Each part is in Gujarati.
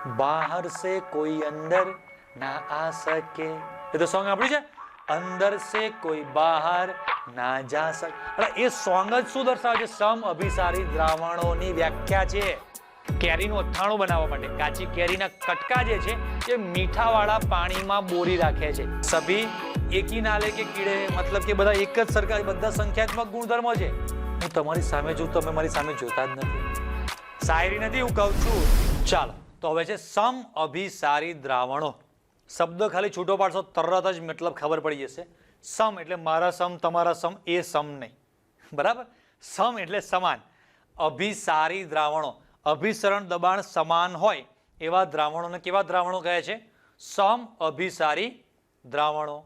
बाहर से कोई अंदर ना आ सके, ये तो सॉन्ग આપણું છે, અંદર से कोई बाहर ના જા શકે. એટલે એ સોંગ જ શું દર્શાવે છે? સમ અભિસારી દ્રાવણોની વ્યાખ્યા છે. કેરીનું અથાણું બનાવવા માટે કાચી કેરીના કટકા જે છે એ મીઠાવાળા પાણીમાં બોરી રાખે છે. સભી એકી નાલે કે કીડે, મતલબ કે બધા એક જ સરખા, બધા સંખ્યાત્મક ગુણધર્મો છે. હું તમારી સામે જોઉં, તમે મારી સામે જોતા જ નથી. શાયરી નથી, હું કહું છું. ચાલો તો હવે છે સમ અભિસારી દ્રાવણો. શબ્દ ખાલી છૂટો પાડશો તરત જ મતલબ ખબર પડી જશે. સમ એટલે મારા સમ, તમારા સમ, એ સમ નહીં, બરાબર. સમ એટલે સમાન. અભિસારી દ્રાવણો, અભિસરણ દબાણ સમાન હોય એવા દ્રાવણોને કેવા દ્રાવણો કહે છે? સમ અભિસારી દ્રાવણો,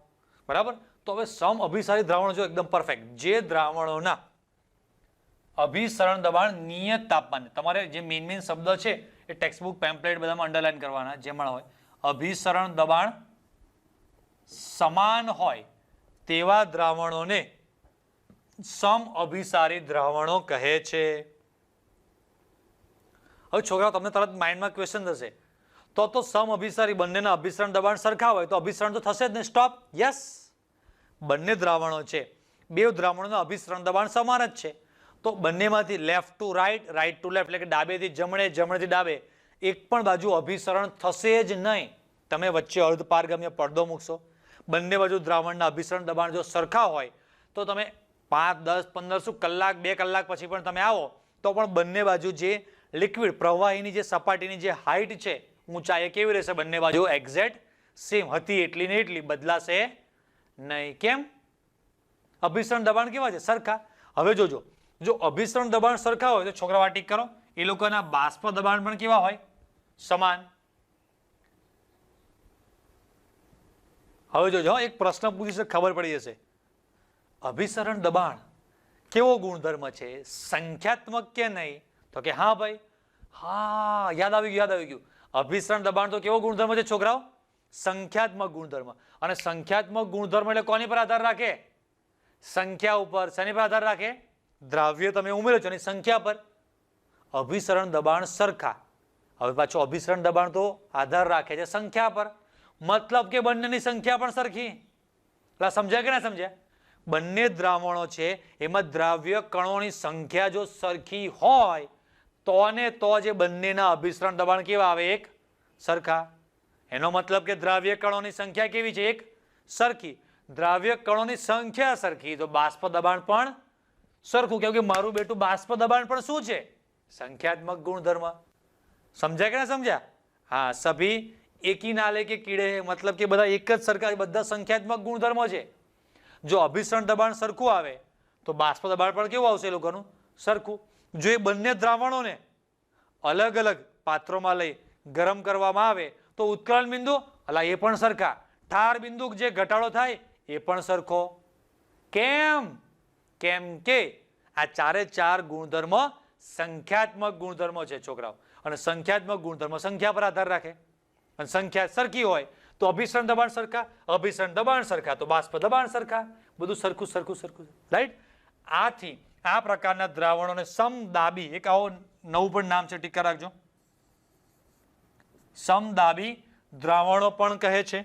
બરાબર. તો હવે સમ અભિસારી દ્રાવણો જો એકદમ પરફેક્ટ, જે દ્રાવણોના અભિસરણ દબાણ નિયત તાપમાન, તમારે જે મેઇન શબ્દ છે એ ટેક્સ્ટબુક પેમ્પલેટ બધામાં અંડરલાઈન કરવાના, જેમાં હોય અભિસરણ દબાણ સમાન હોય તેવા દ્રાવણોને સમ અભિસારી દ્રાવણો કહે છે. હવે છોકરાઓ તમને તરત માઇન્ડમાં ક્વેશ્ચન થશે, તો સમ અભિસારી બંનેના અભિસરણ દબાણ સરખા હોય તો અભિસરણ તો થશે જ ને. સ્ટોપ. યસ, બંને દ્રાવણો છે, બે દ્રાવણોના અભિસરણ દબાણ સમાન જ છે, તો બંનેમાંથી left to right, right to left, એટલે કે ડાબેથી જમણે, જમણેથી ડાબે એક પણ બાજુ અભિસરણ થશે જ નહીં. તમે વચ્ચે અર્ધપારગમ્ય પડદો મૂકશો, બંને બાજુ દ્રાવણના અભિસરણ દબાણ જો સરખા હોય તો તમે 5, 10, 15 શું કલાક, 2 કલાક પછી પણ તમે આવો તો પણ બંને બાજુ જે લિક્વિડ પ્રવાહીની જે સપાટીની જે હાઈટ છે, ઊંચાઈ, એ કેવી રહેશે? બંને બાજુ એક્ઝેક્ટ સેમ હતી એટલી ને એટલી, બદલાશે નહીં. કેમ? અભિસરણ દબાણ કેવા છે? સરખા. હવે જોજો, જો અભિસરણ દબાણ સરખા હોય તો છોકરાઓ ટીક કરો, એ લોકોના બાષ્પ દબાણ પણ કેવા હોય? સમાન. હવે જોજો, એક પ્રશ્ન પૂછીશ, ખબર પડી જશે. અભિસરણ દબાણ કેવો ગુણધર્મ છે? સંખ્યાત્મક કે નહીં? તો કે હા ભાઈ, હા, યાદ આવી ગયું. અભિસરણ દબાણ તો કેવો ગુણધર્મ છે છોકરાઓ? સંખ્યાત્મક ગુણધર્મ. અને સંખ્યાત્મક ગુણધર્મ એટલે કોની પર આધાર રાખે? સંખ્યા ઉપર. શેની પર આધાર રાખે? દ્રાવ્ય તમે ઉમેરો છો એની સંખ્યા પર. અભિસરણ દબાણ સરખા. હવે પાછું અભિસરણ દબાણ તો આધાર રાખે છે સંખ્યા પર, મતલબ કે બંનેની સંખ્યા પણ સરખી. સમજ્યા કે ના સમજ્યા? બંને દ્રાવણો છે એમાં દ્રાવ્ય કણોની સંખ્યા જો સરખી હોય તો ને તો જે બંનેના અભિસરણ દબાણ કેવા આવે? એક સરખા. એનો મતલબ કે દ્રાવ્ય કણોની સંખ્યા કેવી છે? એક સરખી. દ્રાવ્ય કણોની સંખ્યા સરખી તો બાષ્પ દબાણ પણ સરખું, કેમ કે મારું બેટું બાષ્પ દબાણ પણ શું છે? સંખ્યાત્મક ગુણધર્મ. સમજ્યા કે ના સમજ્યા? હા, સભી એકી નાલે કે કીડે, મતલબ કે બધા એક જ સરખા, બધા સંખ્યાત્મક ગુણધર્મો છે. જો અભિસરણ દબાણ સરખું આવે તો બાષ્પ દબાણ પણ કેવું આવશે? એ લોકોનું સરખું. જો એ બંને દ્રાવણોને અલગ અલગ પાત્રોમાં લઈ ગરમ કરવામાં આવે તો ઉત્કલન બિંદુ એ પણ સરખા, ઠાર બિંદુ જે ઘટાડો થાય એ પણ સરખો. કેમ? કેમ કે આ ચારે ચાર ગુણધર્મો સંખ્યાત્મક ગુણધર્મો છે છોકરાઓ, અને સંખ્યાત્મક ગુણધર્મો સંખ્યા પર આધાર રાખે. અને સંખ્યા સરખી હોય તો અભિસરણ દબાણ સરખા, અભિસરણ દબાણ સરખા તો બાષ્પ દબાણ સરખા, બધું સરખું સરખું સરખું. રાઈટ? આથી આ પ્રકારના દ્રાવણોને સમદાબી, એક આવો નવું પણ નામ છે, ટીકા રાખજો, સમદાબી દ્રાવણો પણ કહે છે.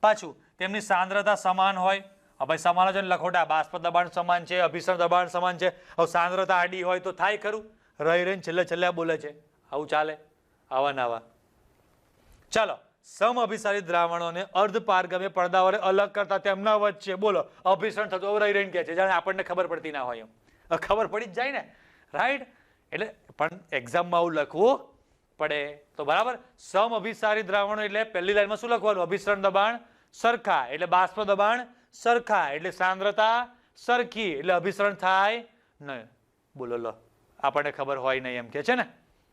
પાછું તેમની સાંદ્રતા સમાન હોય. ભાઈ સમાન જ લખોટા, બાષ્પ દબાણ સમાન છે, અભિસરણ દબાણ સમાન છે. હવે સાંદ્રતા આડી હોય તો થાય ખરું? રહી રહીને છેલ્લે બોલે છે, આવું ચાલે? આવા નાવા. ચાલો, સમ અભિસારી દ્રાવણોને અર્ધપારગમ્ય પડદા વડે અલગ કરતા તેમના વચ્ચે બોલો અભિસરણ થતું રહી રહીને કહે છે, જાણે આપણને ખબર પડતી ના હોય એમ. ખબર પડી જ જાય ને, રાઈટ? એટલે પણ એક્ઝામમાં આવું લખવું પડે તો બરાબર. સમ અભિસારી દ્રાવણો એટલે પહેલી લાઈનમાં શું લખવાનું? અભિસરણ દબાણ સરખા એટલે બાષ્પ દબાણ સરખા એટલે સાંદ્રતા સરખી એટલે અભિસરણ થાય નહીં. બોલો લો, આપણને ખબર હોય નહીં એમ કે છે ને.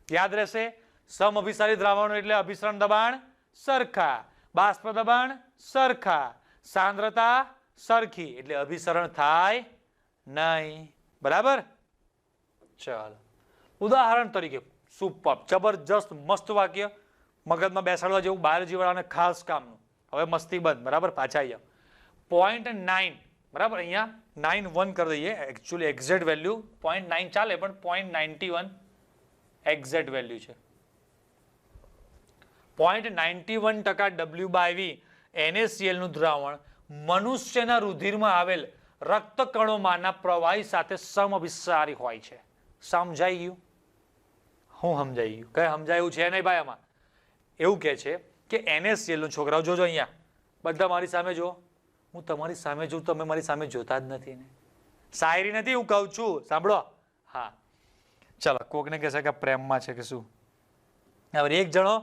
યાદ રહેશે, સમ અભિસારી દ્રાવણો એટલે અભિસરણ દબાણ સરખા, બાષ્પ દબાણ સરખા, સાંદ્રતા સરખી એટલે અભિસરણ થાય નહીં. બરાબર? ચાલો, ઉદાહરણ તરીકે સુપર જબરજસ્ત મસ્ત વાક્ય, મગજમાં બેસાડવા જેવું, બાયોલોજી વાળાને ખાસ કામનું. હવે મસ્તી બંધ, બરાબર? પાછા અહીંયા 0.9, બરાબર? અહીંયા 9.1 કરી દઈએ. એકચ્યુઅલી એક્ઝેક્ટ વેલ્યુ 0.9 ચાલે પણ 0.91 એક્ઝેક્ટ વેલ્યુ છે. 0.91% W/V NaCl નું દ્રાવણ મનુષ્યના રુધિરમાં આવેલ રક્તકણોમાંના પ્રવાહી સાથે સમઅભિસારી હોય છે. સમજાઈ ગયું? હું સમજાઈ ગયું? કઈ સમજાયું છે નહીં ભાઈ? આમાં એવું કે છે કે NaCl નું, છોકરાઓ જોજો અહીંયા, બધા મારી સામે જો, હું તમારી સામે જોઉં, તમે મારી સામે જોતા જ નથી ને. શાયરી નથી, હું કહું છું, સાંભળો. હા ચલો, કોકને કહેશે કે પ્રેમમાં છે કે શું. હવે એક જણો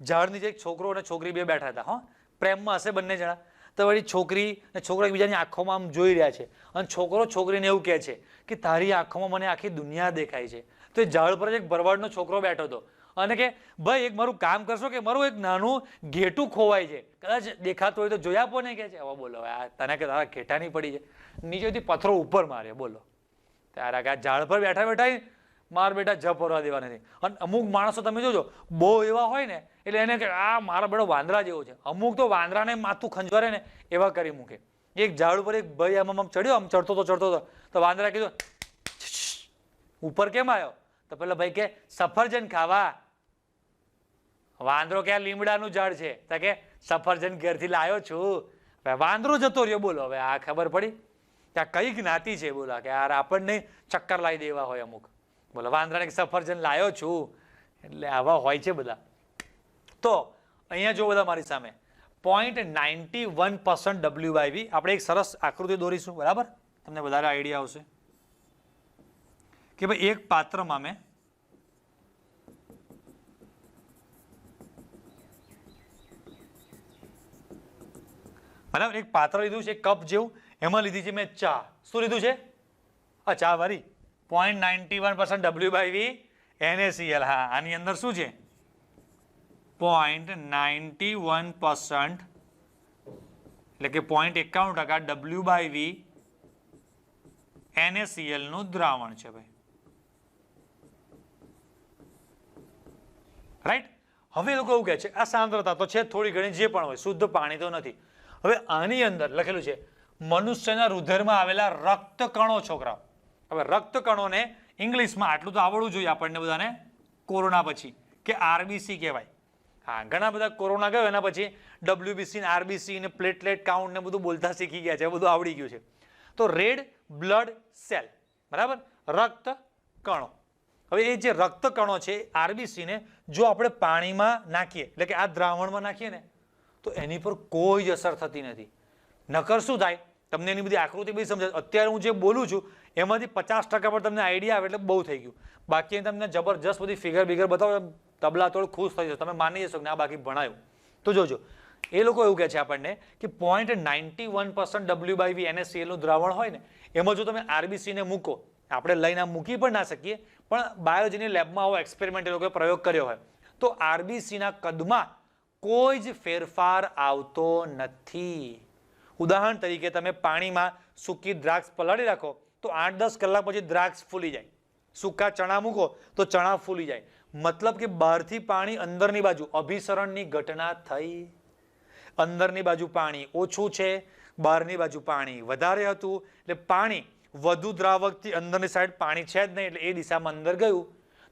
ઝાડ નીચે, એક છોકરો અને છોકરી બે બેઠા હતા. હા, પ્રેમમાં હશે બંને જણા. તો વળી છોકરી અને છોકરો એકબીજાની આંખોમાં આમ જોઈ રહ્યા છે અને છોકરો છોકરીને એવું કહે છે કે તારી આંખોમાં મને આખી દુનિયા દેખાય છે. તો એ ઝાડ પર જ એક ભરવાડનો છોકરો બેઠો હતો અને કે ભાઈ એક મારું કામ કરશો કે મારું એક નાનું ઘેટું ખોવાય છે, કદાચ દેખાતું હોય તો જોઈ આપો ને. કે છે હવે બોલો, આ તને કે તારા ઘેટા નહીં પડી છે, નીચેથી પથ્થરો ઉપર મારે. બોલો તારા કે આ ઝાડ પર બેઠા બેઠા માર બેટા જપ ફરવા દેવા નથી. અને અમુક માણસો તમે જોજો બહુ એવા હોય ને, એટલે એને કે આ મારા બેડો વાંદરા જેવો છે. અમુક તો વાંદરાને માથું ખંજવારે ને એવા કરી મૂકે. એક ઝાડ ઉપર એક ભાઈ આમ ચડ્યો, આમ ચડતો તો વાંદરા કીધું ઉપર કેમ આવ્યો? તો પેલા ભાઈ કે સફરજન ખાવા. વાંદરો કે આ લીમડાનું ઝાડ છે, તો કે સફરજન ઘેરથી લાવ્યો છું. વાંદરો જતો રહ્યો. બોલો હવે આ ખબર પડી કે આ કઈ જ્ઞાતિ છે? બોલો કે યાર આપણને ચક્કર લાવી દેવા હોય અમુક. બોલો વાંદરાને સફરજન લાવ્યો છું, એટલે આવા હોય છે બધા. તો અહીંયા જો બધા મારી સામે 0.91% W/V. આપણે એક સરસ આકૃતિ દોરીશું, બરાબર? તમને વધારે આઈડિયા આવશે કે ભાઈ એક પાત્રમાં મેં બરાબર એક પાત્ર લીધું છે, એક કપ જેવું. એમાં લીધી છે મેં ચા. શું લીધું છે? ચા વાળી 0.91% W/V NaCl. હા, આની અંદર શું છે? 0.91% એટલે કે 0.51% W/V NaCl નું દ્રાવણ છે ભાઈ. રાઈટ? હવે લોકો એવું કહે છે આ સાંદ્રતા તો છે થોડી ઘણી, જે પણ હોય, શુદ્ધ પાણી તો નથી. હવે આની અંદર લખેલું છે મનુષ્યના રુધિરમાં આવેલા રક્તકણો. છોકરાઓ હવે રક્તકણોને ઇંગ્લિશમાં આટલું તો આવડવું જોઈએ આપણને બધાને, કોરોના પછી કે RBC કહેવાય. હા, ઘણા બધા કોરોના ગયો એના પછી WBC ને RBC ને પ્લેટલેટ કાઉન્ટ ને બધું બોલતા શીખી ગયા છે, બધું આવડી ગયું છે. તો રેડ બ્લડ સેલ, બરાબર, રક્ત કણો. હવે એ જે રક્ત કણો છે RBC ને જો આપણે પાણીમાં નાખીએ, એટલે કે આ દ્રાવણમાં નાખીએ ને, તો એની પર કોઈ જ અસર થતી નથી. નકર શું થાય? તમને એની બધી આકૃતિ બધી સમજાય. અત્યારે હું જે બોલું છું એમાંથી 50% પર તમને આઈડિયા આવે એટલે બહુ થઈ ગયું. બાકી તમને જબરજસ્ત બધી ફિગર બિગર બતાવો, તબલા તોડ ખુશ થઈ જશે, તમે માની જશો કે આ બાકી ભણાયું. તો જોજો, એ લોકો એવું કહે છે આપણને કે 0.91% W/V NaCl નું દ્રાવણ હોય ને, એમાં જો તમે RBC ને મૂકો, આપણે લઈને મૂકી પણ ના શકીએ, પણ બાયોલોજીની લેબમાં આવો એક્સપેરિમેન્ટ એ લોકોએ પ્રયોગ કર્યો હોય, તો RBC ના કદમાં કોઈ જ ફેરફાર આવતો નથી. ઉદાહરણ તરીકે તમે પાણીમાં સૂકી દ્રાક્ષ પલાળી રાખો તો 8-10 કલાક પછી દ્રાક્ષ ફૂલી જાય. સૂકા ચણા મૂકો તો ચણા ફૂલી જાય. મતલબ કે બહારથી પાણી અંદરની બાજુ અભિસરણની ઘટના થઈ. અંદરની બાજુ પાણી ઓછું છે, બહારની બાજુ પાણી વધારે હતું, એટલે પાણી વધુ દ્રાવકથી અંદરની સાઈડ પાણી છે જ નહીં, એટલે એ દિશામાં અંદર ગયું.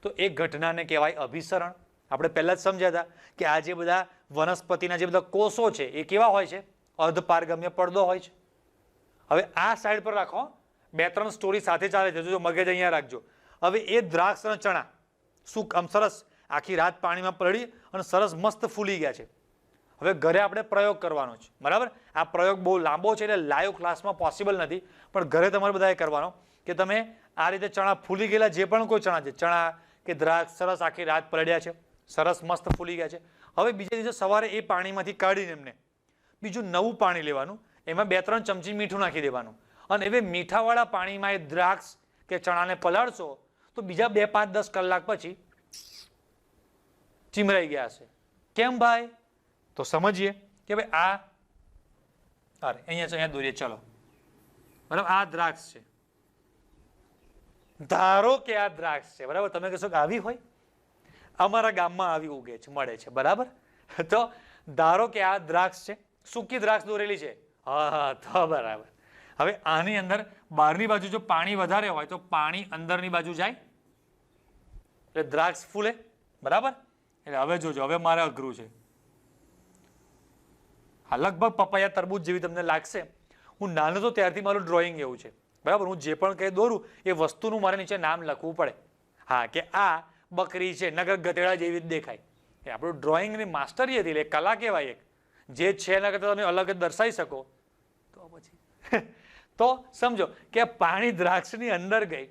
તો એ ઘટનાને કહેવાય અભિસરણ. આપણે પહેલા જ સમજ્યા હતા કે આ જે બધા વનસ્પતિના જે બધા કોષો છે એ કેવા હોય છે? અર્ધપારગમ્ય પડદો હોય છે. હવે આ સાઈડ પર રાખો, 2-3 સ્ટોરી સાથે ચાલે છે, જો મગજ અહીંયા રાખજો. હવે એ દ્રાક્ષ અને ચણા શું આમ સરસ આખી રાત પાણીમાં પડી અને સરસ મસ્ત ફૂલી ગયા છે. હવે ઘરે આપણે પ્રયોગ કરવાનો છે, બરાબર? આ પ્રયોગ બહુ લાંબો છે એટલે લાઈવ ક્લાસમાં પોસિબલ નથી, પણ ઘરે તમારે બધાએ કરવાનો કે તમે આ રીતે ચણા ફૂલી ગયેલા જે પણ કોઈ ચણા છે, ચણા કે દ્રાક્ષ સરસ આખી રાત પલળ્યા છે, સરસ મસ્ત ફૂલી ગયા છે. હવે બીજા દિવસે સવારે એ પાણીમાંથી કાઢીને એમને બીજું નવું પાણી લેવાનું, એમાં 2-3 ચમચી મીઠું નાખી દેવાનું, અને હવે મીઠાવાળા પાણીમાં એ દ્રાક્ષ કે ચણાને પલાળશો તો બીજા 2-5-10 કલાક પછી ચીમરાઈ ગયા હશે. કેમ ભાઈ? તો સમજીએ કે ભાઈ આ અહીંયા દોરીએ, ચલો, બરાબર? આ દ્રાક્ષ છે, ધારો કે આ દ્રાક્ષ છે, બરાબર? તમે કહેશો કે આવી હોય? અમારા ગામમાં આવી ઉગે છે, મળે છે, બરાબર? તો ધારો કે આ દ્રાક્ષ છે, સૂકી દ્રાક્ષ દોરેલી છે. હા, તો બરાબર. હવે આની અંદર બહારની બાજુ જો પાણી વધારે હોય તો પાણી અંદરની બાજુ જાય એટલે દ્રાક્ષ ફૂલે, બરાબર? એટલે હવે જોજો, હવે મારે અઘરું છે. હા, લગભગ પપૈયા તરબૂચ જેવી તમને લાગશે. હું નાનો તો ત્યારથી મારું ડ્રોઈંગ એવું છે, બરાબર. હું જે પણ કંઈ દોરું એ વસ્તુનું મારે નીચે નામ લખવું પડે. હા, કે આ બકરી છે, નગર ગધેડા જેવી જ દેખાય. એ આપણું ડ્રોઈંગની માસ્ટરી હતી, એટલે કલા કહેવાય. એક જે છે એના કરતાં તમે અલગ જ દર્શાવી શકો. તો પછી તો સમજો કે પાણી દ્રાક્ષની અંદર ગઈ,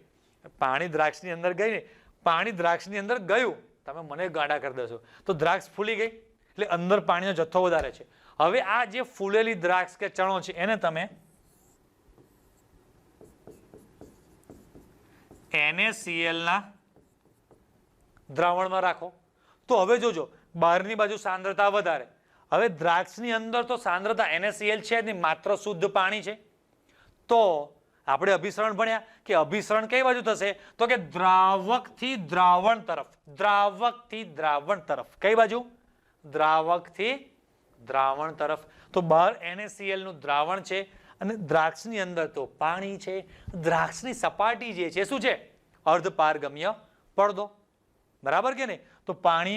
પાણી દ્રાક્ષની અંદર ગઈ ને, પાણી દ્રાક્ષની અંદર ગયું, તમે મને ગાડા કરી દેશો. તો દ્રાક્ષ ફૂલી ગઈ, એટલે અંદર પાણીનો જથ્થો વધારે છે. હવે આ જે ફૂલેલી દ્રાક્ષ કે ચણો છે એને તમે NaCl ના દ્રાવણમાં રાખો. તો હવે જોજો, બહારની બાજુ સાંદ્રતા વધારે. હવે દ્રાક્ષની અંદર તો સાંદ્રતા NaCl છે જ નહીં, માત્ર શુદ્ધ પાણી છે. તો આપણે અભિસરણ ભણ્યા કે અભિસરણ કઈ બાજુ થશે, તો કે દ્રાવકથી દ્રાવણ તરફ. દ્રાવકથી દ્રાવણ તરફ. કઈ બાજુ? દ્રાવકથી દ્રાવણ તરફ. તો બહાર NaCl નું દ્રાવણ છે અને દ્રાક્ષની અંદર તો પાણી છે. દ્રાક્ષની સપાટી જે છે શું છે? અર્ધપારગમ્ય પડદો, बराबर के नहीं. तो पानी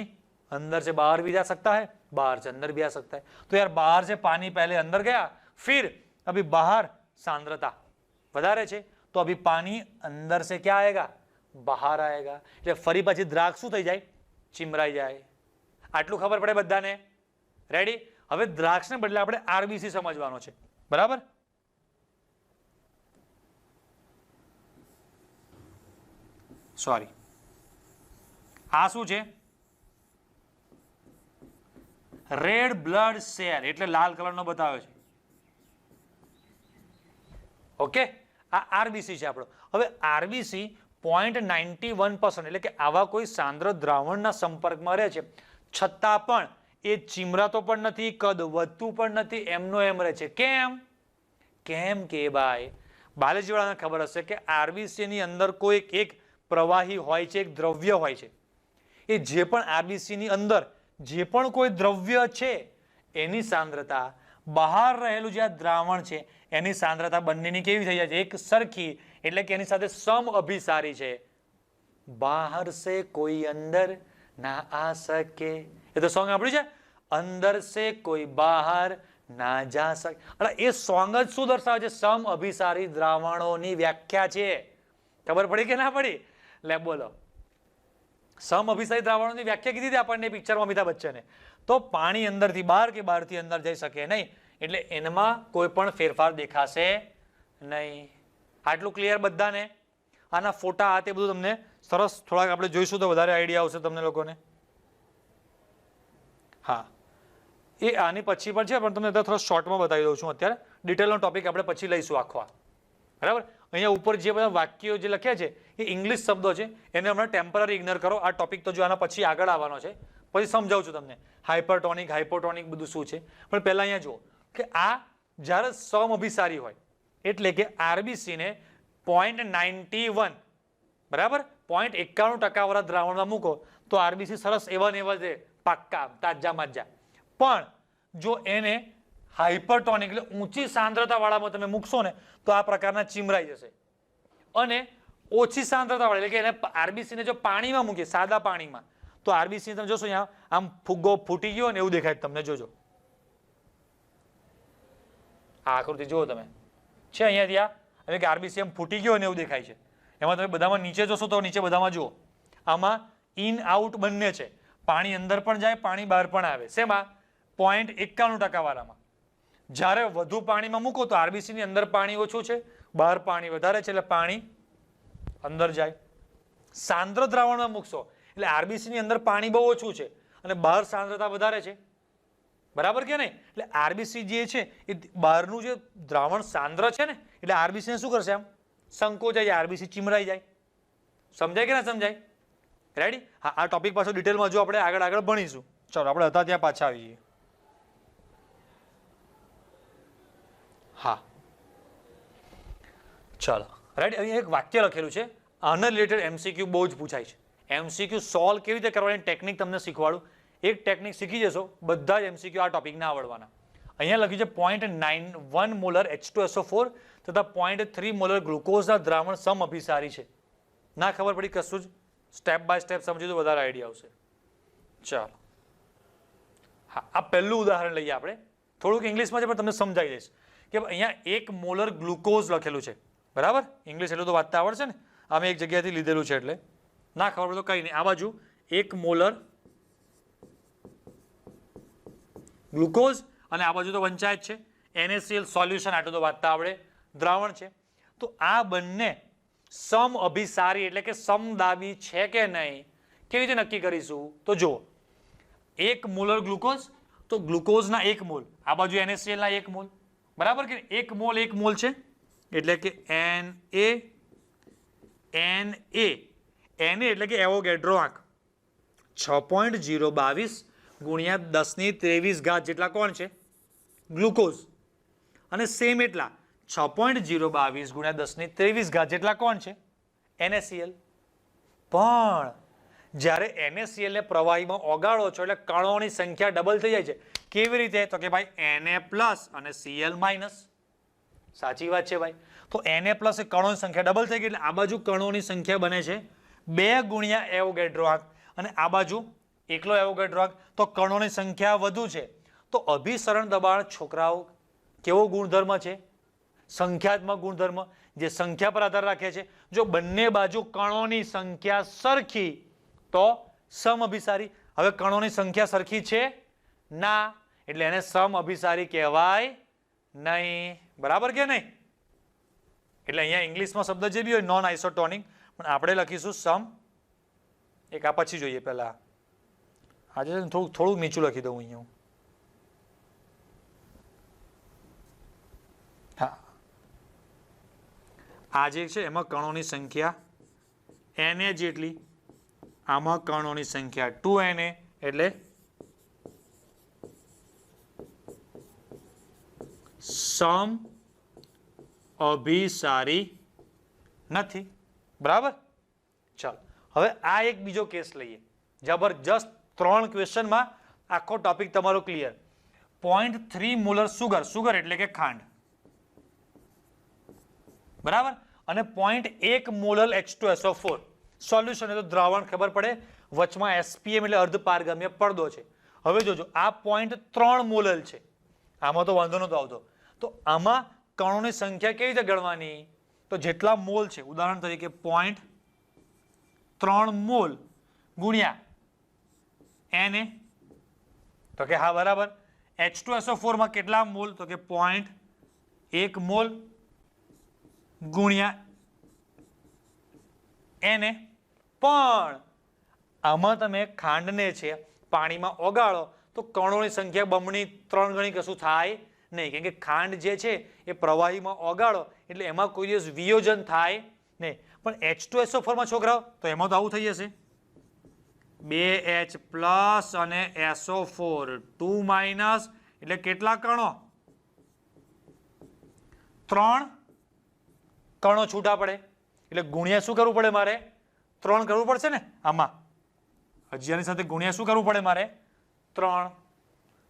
अंदर से बाहर भी जा सकता है, बाहर से अंदर भी आ सकता है. तो यार बाहर से पानी पहले अंदर गया, फिर अभी बाहर सांद्रता વધારે છે, તો अभी पानी अंदर से क्या आएगा? बाहर आएगा. એટલે ફરી પછી દ્રાક્ષ શું થઈ જાય? ચીમરાઈ જાય. આટલું ખબર પડે બધાને? રેડી? હવે દ્રાક્ષને બદલે આપણે RBC સમજવાનો છે, બરાબર? સોરી, આ શું છે? રેડ બ્લડ સેલ, એટલે લાલ કલરનો બતાવ્યો છે. ઓકે, આ RBC છે આપણો. હવે RBC 0.91%, એટલે કે આવા કોઈ સાંદ્ર દ્રાવણના સંપર્કમાં રહે છે, છતાં પણ એ ચીમરાતો પણ નથી, કદ વધતું પણ નથી, એમનો એમ રહે છે. કેમ? કેમ કે ભાઈ બાયોલોજીવાળાને ખબર હશે કે RBC ની અંદર કોઈ એક પ્રવાહી હોય છે, એક દ્રવ્ય હોય છે. એ જે પણ RBC ની અંદર જે પણ કોઈ દ્રવ્ય છે એની સાંદ્રતા બહાર રહેલું જે આ દ્રાવણ છે એની સાંદ્રતા બંનેની કેવી થઈ જાય છે? એક સરખી, એટલે કે એની સાથે સમ અભિસારી છે. બહાર સે કોઈ અંદર ના આ શકે, એ તો સોંગ આપણું છે, અંદર સે કોઈ બહાર ના જા શકે. એટલે એ સોંગ જ શું દર્શાવે છે? સમ અભિસારી દ્રાવણોની વ્યાખ્યા છે. ખબર પડી કે ના પડી? લે બોલો, સમ અભિસારી દ્રાવણોની વ્યાખ્યા કીધી હતી આપણને પિક્ચરમાં અમિતાભ બચ્ચને. તો પાણી અંદરથી બહાર કે બહારથી અંદર જઈ શકે નહીં, એટલે એમાં કોઈ પણ ફેરફાર દેખાશે નહીં. આટલું ક્લિયર બધાને? આના ફોટા આ તે બધું તમને સરસ થોડાક આપણે જોઈશું તો વધારે આઈડિયા આવશે તમને લોકોને. હા, એ આની પછી પણ છે, પણ તમને થોડા શોર્ટમાં બતાવી દઉં છું. અત્યારે ડિટેલનો ટોપિક આપણે પછી લઈશું આખો. બરાબર? અહીંયા ઉપર જે બધા વાક્યો જે લખ્યા છે એ ઇંગ્લિશ શબ્દો છે, એને હમણાં ટેમ્પરરી ઇગ્નોર કરો. આ ટોપિક તો જો આના પછી આગળ આવવાનો છે, પછી સમજાવું છું તમને હાઇપરટોનિક હાઇપોટોનિક બધું શું છે. પણ પહેલા અહીંયા જુઓ કે આ જ્યારે સમ અભિસારી હોય, એટલે કે RBC ને 0.91, બરાબર, 0.91% વાળા દ્રાવણમાં મૂકો તો RBC સરસ એવા ને એવા છે, પાક્કા તાજા માજા. પણ જો એને હાઇપરટોનિક એટલે ઊંચી સાંદ્રતા વાળામાં તમે મૂકશો ને તો આ પ્રકારના ચીમરાઈ જશે. અને ઓછી સાંદ્રતા વાળા, એટલે કે એને RBC ને જો પાણીમાં મૂકીએ, સાદા પાણીમાં, તો RBC તમે જોશો અહીંયા આમ ફુગ્ગો ફૂટી ગયો ને એવું દેખાય તમને. જોજો આ આકૃતિ જુઓ તમે, છે અહીંયાથી આ, એટલે કે RBC એમ ફૂટી ગયો ને એવું દેખાય છે. એમાં તમે બધામાં નીચે જોશો તો નીચે બધામાં જુઓ આમાં ઇન આઉટ બંને છે, પાણી અંદર પણ જાય, પાણી બહાર પણ આવે. શેમાં? 0.91% વાળામાં. જ્યારે વધુ પાણીમાં મૂકો તો RBC ની અંદર પાણી ઓછું છે, બહાર પાણી વધારે છે, એટલે પાણી અંદર જાય. સાંદ્ર દ્રાવણમાં મૂકશો એટલે RBC ની અંદર પાણી બહુ ઓછું છે અને બહાર સાંદ્રતા વધારે છે, બરાબર કે નહીં? એટલે RBC જે છે એ બહારનું જે દ્રાવણ સાંદ્ર છે ને, એટલે RBC ને શું કરશે? આમ સંકોચાઈ જાય, RBC ચીમરાઈ જાય. સમજાય કે ના સમજાય? રેડી? હા, આ ટોપિક પાછો ડિટેલમાં જો આપણે આગળ ભણીશું. ચાલો આપણે હતા ત્યાં પાછા આવી જઈએ. હા, ચાલો રાઈટ. અહીં એક વાક્ય લખેલું છે, આના રિલેટેડ MCQ બહુ જ પૂછાય છે. MCQ સોલ્વ કેવી રીતે કરવાની ટેકનિક તમને શીખવાડું. એક ટેકનિક શીખી જશો, બધા જ MCQ આ ટોપિક ના આવડવાના. અહીંયા લખ્યું છે 0.91 મોલર H2SO4 તથા 0.3 મોલર ગ્લુકોઝના દ્રાવણ સમ અભિસારી છે. ના ખબર પડી કશું જ, સ્ટેપ બાય સ્ટેપ સમજી તો વધારે આઈડિયા આવશે. ચાલો, હા, આ પહેલું ઉદાહરણ લઈએ આપણે થોડુંક ઇંગ્લિશમાં છે પણ તમને સમજાઈ દઈશ કે અહીંયા 1 મોલર ગ્લુકોઝ લખેલું છે, બરાબર? ઇંગ્લિશ એટલું તો વાંચતા આવડશે ને, અમે એક જગ્યાએથી લીધેલું છે એટલે ના ખબર પડે તો કંઈ નહીં. આ બાજુ 1 મોલર ગ્લુકોઝ અને આ બાજુ તો વંચાય જ છે NaCl સોલ્યુશન, આટલું તો વાંચતા આવડે, દ્રાવણ છે. તો આ બંને સમઅભિસારી એટલે કે સમદાબી છે કે નહીં કેવી રીતે નક્કી કરીશું? તો જુઓ, 1 મોલર ગ્લુકોઝ તો ગ્લુકોઝના 1 મોલ, આ બાજુ NaCl ના 1 મોલ, બરાબર કે 1 મોલ 1 મોલ છે એટલે કે Na એટલે કે એવોગેડ્રો આંક 6.022 ગુણ્યા 10⁻23 ઘાત જેટલા કોણ છે? ગ્લુકોઝ. અને સેમ એટલા 6.022 ગુણ્યા 10⁻23 ઘાત જેટલા કોણ છે? NaCl. પણ જ્યારે NaCl ને પ્રવાહીમાં ઓગાળો છો એટલે કણોની સંખ્યા ડબલ થઈ જાય છે. કેવી રીતે? તો કે ભાઈ Na પ્લસ અને Cl માઇનસ. સાચી વાત છે ભાઈ. તો Na પ્લસ એ કણોની સંખ્યા ડબલ થઈ ગઈ એટલે આ બાજુ કણોની સંખ્યા બને છે 2 ગુણ્યા એવોગેડ્રો આંક અને આ બાજુ એકલો એવોગેડ્રો આંક, તો કણોની સંખ્યા વધુ છે. તો અભિસરણ દબાણ છોકરાઓ કેવો ગુણધર્મ છે? સંખ્યાત્મક ગુણધર્મ, જે સંખ્યા પર આધાર રાખે છે. જો બંને બાજુ કણોની સંખ્યા સરખી તો સમઅભિસારી. હવે કણોની સંખ્યા સરખી છે ના, એટલે એને સમઅભિસારી કહેવાય નહીં, બરાબર કે નહીં? એટલે અહીંયા ઇંગ્લિશમાં શબ્દ જે બી હોય નોન આઇસોટોનિક, પણ આપણે લખીશું સમ. એક આ પછી જોઈએ પહેલા, આજે થોડું નીચું લખી દઉં અહીંયા. હા, આ જે છે એમાં કણોની સંખ્યા Na જેટલી, આમાં કણોની સંખ્યા 2Na એટલે સમ અભિસારી નથી, બરાબર? ચાલો હવે આ એક બીજો કેસ લઈએ. જબરજસ્ત 3 ક્વેશ્ચનમાં આખો ટોપિક તમારો ક્લિયર. 0.3 મોલર સુગર, સુગર એટલે કે ખાંડ, બરાબર? અને 0.1 મોલર H2SO4 સોલ્યુશન, એ તો દ્રાવણ, ખબર પડે. વચમાં SPM એટલે અર્ધપારગમ્ય પડદો છે. હવે જોજો, આ 0.3 મોલર છે, આમાં તો વાંધો નતો આવતો. તો આમાં કણોની સંખ્યા કેવી રીતે ગણવાની? તો જેટલા મોલ છે, ઉદાહરણ તરીકે 0.3 મોલ ગુણ્યા Na, તો કે હા બરાબર. H2SO4 માં કેટલા મોલ? તો કે 0.1 મોલ ગુણ્યા Na. પણ આમાં તમે ખાંડને છે પાણીમાં ઓગાળો તો કણોની સંખ્યા બમણી 3 ગણી કશું થાય નહીં, કેમ કે ખાંડ જે છે એ પ્રવાહીમાં ઓગાળો એટલે એમાં કોઈ દિવસ વિયોજન થાય નહીં. પણ H2SO4 માં છોકરાઓ તો એમાં તો આવું થઈ જશે, 2H પ્લસ અને SO4 2 માઇનસ એટલે કેટલા કણો? 3 કણો છૂટા પડે એટલે ગુણ્યા શું કરવું પડે મારે? 3 કરવું પડશે ને. આમાં હજી આની સાથે ગુણ્યા શું કરવું પડે મારે? 3.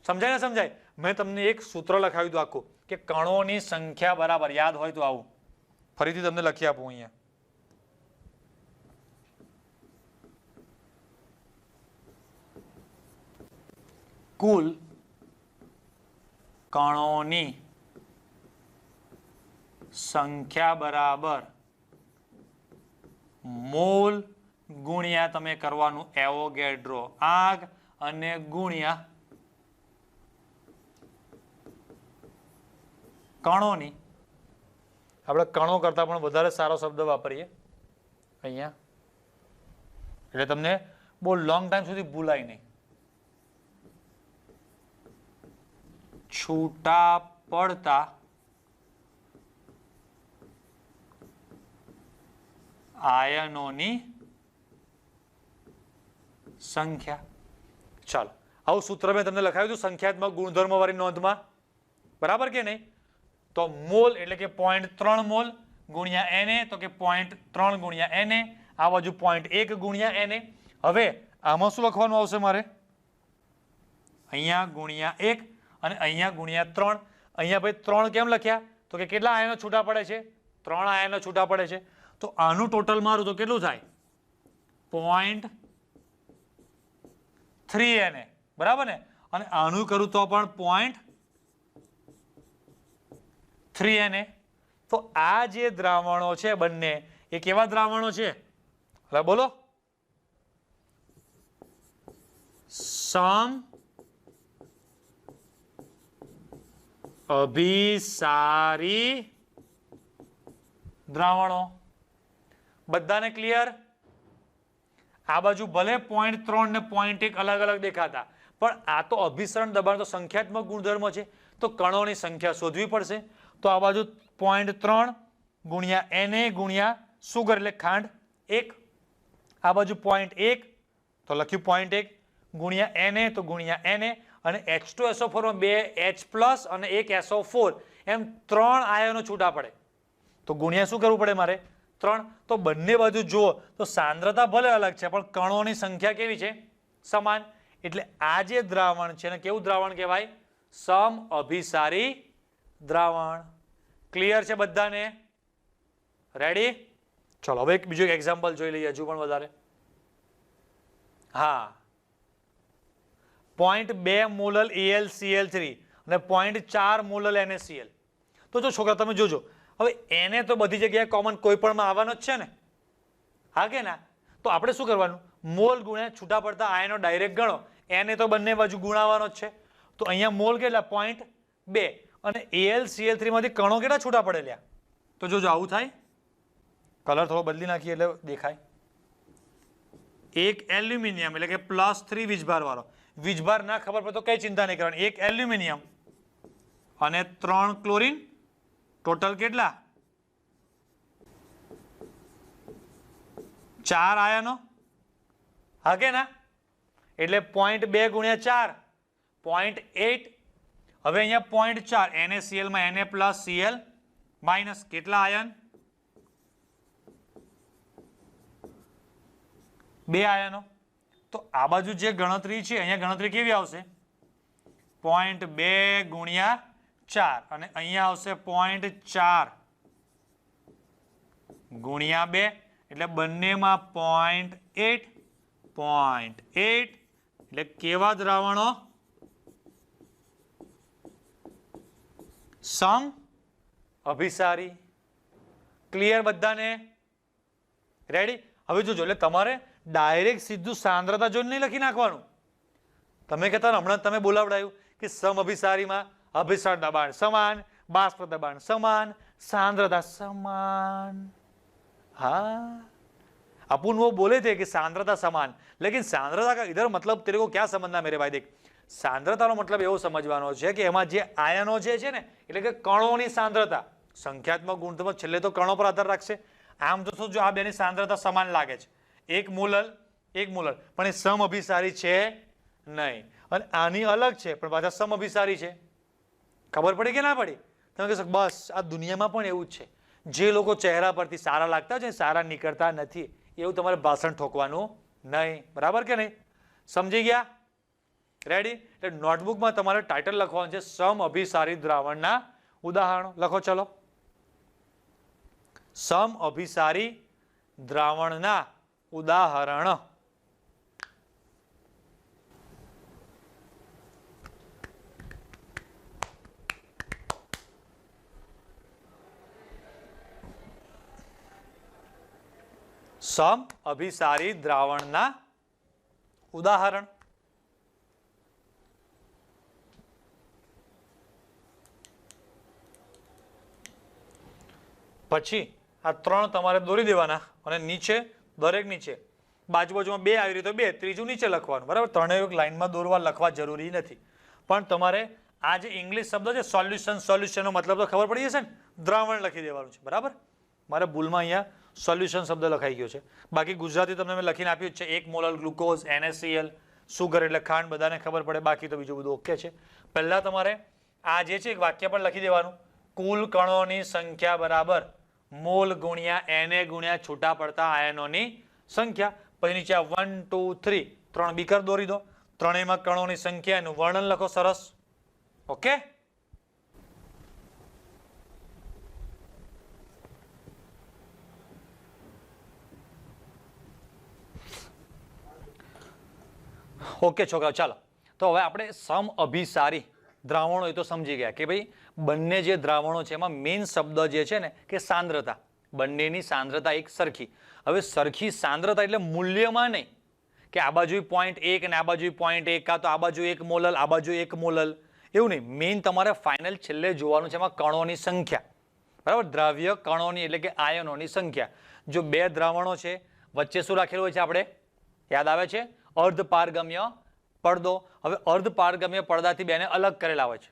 સમજાય ને? સમજાય? મેં તમને એક સૂત્ર લખાવ્યું હતું આખું કે કણોની સંખ્યા બરાબર, યાદ હોય તો આવું ફરીથી તમને લખી આપું અહીંયા. કુલ કણોની સંખ્યા બરાબર મોલ ગુણ્યા તમે કરવાનું એવોગેડ્રો આંક અને ગુણ્યા કણોની. આપણે કણો કરતા પણ વધારે સારો શબ્દ વાપરીએ અહીંયા, એટલે તમને બહુ લોંગ ટાઈમ સુધી ભૂલાય નહીં. છૂટા પડતા આયનોની સંખ્યા. ચાલો, આવું સૂત્ર મેં તમને લખાવ્યું હતું સંખ્યાત્મક ગુણધર્મ વાળી નોંધમાં, બરાબર કે નહીં? તો મોલ એટલે કે 0.3 મોલ ગુણ્યા Na, તો કે 0.3 ગુણ્યા Na, આ બાજુ 0.1 ગુણ્યા Na. હવે આમાં શું લખવાનું આવશે મારે? અહીંયા ગુણ્યા 1 અને અહીંયા ગુણ્યા 3. અહીંયા ભાઈ 3 કેમ લખ્યા? તો કે કેટલા આયનો છૂટા પડે છે? 3 આયનો છૂટા પડે છે. તો આનું ટોટલ મારું તો કેટલું થાય? 0.3 Na, બરાબર ને? અને આનું કરું તો પણ 3Na. તો આ જે દ્રાવણો છે બંને એ કેવા દ્રાવણો છે? હવે બોલો. સમ અભિસારી દ્રાવણો. બધાને ક્લિયર? આ બાજુ ભલે 0.3 ને 0.1 અલગ અલગ દેખાતા, પણ આ તો અભિસરણ દબાણ તો સંખ્યાત્મક ગુણધર્મ છે, તો કણોની સંખ્યા શોધવી પડશે. તો આ બાજુ 0.3 ગુણ્યા Na ગુણ્યા સુગર એટલે ખાંડ 1, આ બાજુ 0.1 તો લખ્યું 0.1 ગુણ્યા Na તો ગુણ્યા Na, અને H2SO4 માં 2 H+ અને 1 SO4 એમ 3 આયનો છૂટા પડે, તો ગુણ્યા શું કરવું પડે મારે? 3. તો બંને બાજુ જુઓ તો સાંદ્રતા ભલે અલગ છે પણ કણોની સંખ્યા કેવી છે? સમાન. એટલે આ જે દ્રાવણ છે ને કેવું દ્રાવણ કહેવાય? સમ અભિસારી દ્રાવણ. ક્લિયર છે બધાને? રેડી? ચલો હવે એક બીજું એક્ઝામ્પલ જોઈ લઈએ, હજુ પણ વધારે. હા, 0.2 મોલલ AlCl3 અને 0.4 મોલલ NaCl. તો જો છોકરા તમે જોજો, હવે એને તો બધી જગ્યાએ કોમન કોઈ પણમાં આવવાનો જ છે ને, હા કે ના? તો આપણે શું કરવાનું? મોલ ગુણ્યા છૂટા પડતા આયનો ડાયરેક્ટ ગણો. એને તો બંને બાજુ ગુણાવવાનો જ છે. તો અહીંયા મોલ કેટલા? 0.2. અને AlCl3 માંથી કણો કેટલા છૂટા પડેલા? તો જોજો આવું થાય. કલર થોડો બદલી નાખીએ એટલે દેખાય. એક એલ્યુમિનિયમ એટલે કે +3 વીજભાર વાળો. વીજભાર ના ખબર પડે તો કઈ ચિંતા નહીં કરવાની. એક એલ્યુમિનિયમ અને 3 ક્લોરીન, ટોટલ કેટલા? 4 આયનો, હા કે ના? એટલે 0.2 ગુણ્યા 4 0.8. હવે અહીંયા 0.4 NaCl માં Na+Cl માઇનસ કેટલા આયન? 2 આયનો. તો આ બાજુ જે ગણતરી છે અહીંયા ગણતરી કેવી આવશે? 0.2 ગુણ્યા 4 અને અહીંયા આવશે 0.4 ગુણ્યા 2 એટલે બંનેમાં 0.8 એટલે કેવા દ્રાવણો? સમ અભિસારી. ક્લિયર બધાને? રેડી? હવે જોજો, એટલે તમારે ડાયરેક્ટ સીધું સાંદ્રતા જોઈને નહીં લખી નાખવાનું. તમે કહેતા હમણાં તમે બોલાવડાયું કે સમ અભિસારીમાં અભિસરણ દબાણ સમાન, બાષ્પ દબાણ સમાન, સાંદ્રતા સમાન. हाँ, अपन वो बोले थे कि सांद्रता समान, लेकिन सांद्रता का इधर मतलब तेरे को क्या समझना मेरे भाई? देख, सांद्रता નો મતલબ એવો સમજવાનો છે કે એમાં જે આયનો જે છે ને એટલે કે કણોની સાંદ્રતા, સંખ્યાત્મક ગુણધર્મ છેલ્લે તો કણો પર આધાર રાખશે. આમ તો જો આ બેની સાંદ્રતા સમાન લાગે છે, 1 મોલર 1 મોલર, પણ એ સમઅભિસારી છે નહીં, અને આની અલગ છે પણ પાછા સમઅભિસારી છે. ખબર પડી કે ના પડી? તમે કહેશો બસ આ દુનિયામાં પણ એવું જ છે. જે લોકો ચહેરા પરથી સારા લાગતા છે સારા નીકળતા નથી, એવું તમારે ભાષણ ઠોકવાનું નહીં. બરાબર કે નહીં? સમજી ગયા? રેડી? એટલે નોટબુકમાં તમારે ટાઇટલ લખવાનું છે સમઅભિસારી દ્રાવણના ઉદાહરણો. લખો ચલો. સમઅભિસારી દ્રાવણના ઉદાહરણ. સમઅભિસારી દ્રાવણના ઉદાહરણ. પછી આ 3 તમારે દોરી દેવાના અને નીચે દરેક નીચે બાજુમાં 2 આવી રીતે 2, ત્રીજું નીચે લખવાનું. બરાબર? ત્રણેય એક લાઈનમાં દોરવા લખવા જરૂરી નથી, પણ તમારે આ જે ઇંગ્લિશ શબ્દ છે સોલ્યુશન, સોલ્યુશનનો મતલબ તો ખબર પડી જશે ને? દ્રાવણ લખી દેવાનું છે. બરાબર? મારે ભૂલમાં અહીંયા સોલ્યુશન શબ્દ લખાઈ ગયો છે, બાકી ગુજરાતી તમને મેં લખીને આપ્યું જ છે. 1 મોલર ગ્લુકોઝ, NaCl, સુગર એટલે ખાંડ, બધાને ખબર પડે. બાકી તો બીજું બધું ઓકે છે. પહેલા તમારે આ જે છે એક વાક્ય પણ લખી દેવાનું. કુલ કણોની સંખ્યા બરાબર મોલ ગુણ્યા Na ગુણ્યા છૂટા પડતા આયનોની સંખ્યા. પછી નીચે 1 2 3 3 બીકર દોરી દો. ત્રણેયમાં કણોની સંખ્યા એનું વર્ણન લખો. સરસ. ઓકે? ઓકે છોકરાઓ, ચાલો. તો હવે આપણે સમઅભિસારી દ્રાવણો એ તો સમજી ગયા કે ભાઈ બંને જે દ્રાવણો છે એમાં મેઇન શબ્દ જે છે ને કે સાંદ્રતા, બંનેની સાંદ્રતા એક સરખી. હવે સરખી સાંદ્રતા એટલે મૂલ્યમાં નહીં કે આ બાજુ 0.1 અને આ બાજુ 0.1, કાં તો આ બાજુ 1 મોલલ આ બાજુ 1 મોલલ, એવું નહીં. મેઇન તમારે ફાઇનલ છેલ્લે જોવાનું છે એમાં કણોની સંખ્યા, બરાબર, દ્રાવ્ય કણોની એટલે કે આયનોની સંખ્યા. જો બે દ્રાવણો છે વચ્ચે શું રાખેલું હોય છે આપણે યાદ આવે છે? અર્ધપારગમ્ય પડદો. હવે અર્ધપારગમ્ય પડદાથી બેને અલગ કરેલા હોય છે.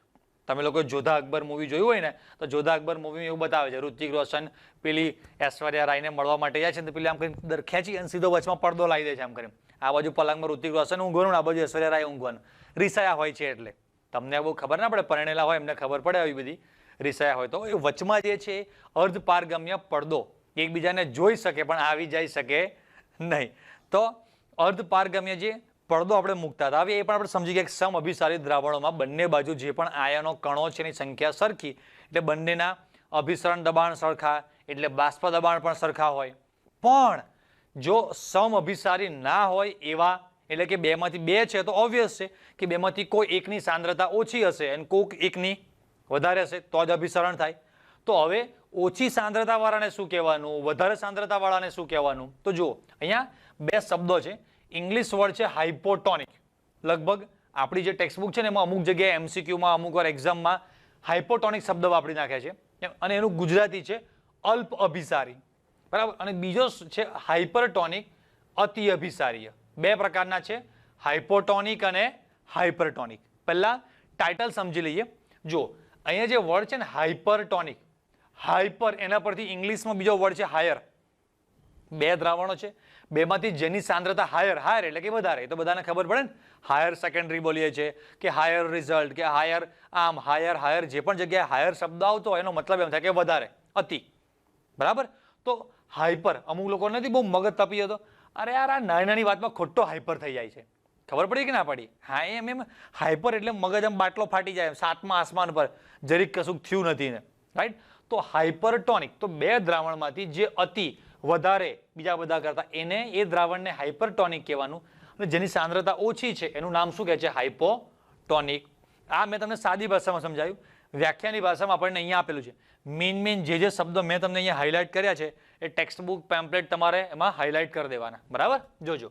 તમે લોકો જોધા અકબર મૂવી જોયું હોય ને તો જોધા અકબર મૂવી એવું બતાવે છે ઋતિક રોશન પેલી ઐશ્વર્યા રાયને મળવા માટે જાય છે ને પેલી આમ કરીને ખેંચી અને સીધો વચમાં પડદો લાવી દે છે આમ કરીને. આ બાજુ પલંગમાં ઋતિક રોશન ઊંઘવાનું, આ બાજુ ઐશ્વર્યા રાય ઊંઘવાનું. રીસાયા હોય છે એટલે તમને બહુ ખબર ના પડે, પરણેલા હોય એમને ખબર પડે આવી બધી રીસાયા હોય તો. એ વચમાં જે છે અર્ધપારગમ્ય પડદો એકબીજાને જોઈ શકે પણ આવી જઈ શકે નહીં. તો અર્ધપારગમ્ય જે પડદો આપણે મૂકતા હતા, હવે એ પણ આપણે સમજી ગયા કે સમ અભિસારી દ્રાવણોમાં બંને બાજુ જે પણ આયનો કણો છે એની સંખ્યા સરખી એટલે બંનેના અભિસરણ દબાણ સરખા એટલે બાષ્પ દબાણ પણ સરખા હોય. પણ જો સમ અભિસારી ના હોય એવા એટલે કે બેમાંથી બે છે તો ઓબ્વિયસ છે કે બેમાંથી કોઈ એકની સાંદ્રતા ઓછી હશે અને કોઈક એકની વધારે હશે તો જ અભિસરણ થાય. તો હવે ઓછી સાંદ્રતા વાળાને શું કહેવાનું, વધારે સાંદ્રતા વાળાને શું કહેવાનું? તો જુઓ અહીંયા બે શબ્દો છે. ઇંગ્લિશ વર્ડ છે હાઇપોટોનિક. લગભગ આપણી જે ટેક્સ્ટબુક છે ને એમાં અમુક જગ્યાએ એમસીક્યુમાં અમુક વાર એક્ઝામમાં હાઇપોટોનિક શબ્દ વાપરી નાખે છે અને એનું ગુજરાતી છે અલ્પ અભિસારી, બરાબર. અને બીજો છે હાઇપરટોનિક, અતિ અભિસારીય. બે પ્રકારના છે, હાઇપોટોનિક અને હાઇપરટોનિક. પહેલા ટાઇટલ સમજી લઈએ. જો અહીંયા જે વર્ડ છે ને હાઇપરટોનિક, હાઇપર એના પરથી ઇંગ્લિશમાં બીજો વર્ડ છે હાયર. બે દ્રાવણો છે, બેમાંથી જેની સાંદ્રતા હાયર, હાયર એટલે કે વધારે, એ તો બધાને ખબર પડે ને. હાયર સેકન્ડરી બોલીએ છીએ કે હાયર રિઝલ્ટ કે હાયર આમ, હાયર હાયર જે પણ જગ્યાએ હાયર શબ્દ આવતો હોય એનો મતલબ એમ થાય કે વધારે, અતિ, બરાબર. તો હાઇપર, અમુક લોકો નથી બહુ મગજ તપી હતો, અરે યાર આ નાની નાની વાતમાં ખોટો હાઇપર થઈ જાય છે. ખબર પડી કે ના પડી? હા એમ હાઇપર એટલે મગજ આમ બાટલો ફાટી જાય સાતમા આસમાન પર, જરીક કશું થયું નથી ને, રાઈટ. તો હાઇપરટોનિક તો બે દ્રાવણમાંથી જે અતિ વધારે બીજા બધા કરતા એને એ દ્રાવણને હાઇપરટોનિક કહેવાનું. અને જેની સાંદ્રતા ઓછી છે એનું નામ શું કહે છે? હાઇપોટોનિક. આ મેં તમને સાદી ભાષામાં સમજાવ્યું. વ્યાખ્યાની ભાષામાં આપણને અહીંયા આપેલું છે. મેઇન જે શબ્દો મેં તમને અહીંયા હાઇલાઇટ કર્યા છે એ ટેક્સ્ટ બુક પેમ્પલેટ તમારે એમાં હાઇલાઇટ કરી દેવાના, બરાબર. જોજો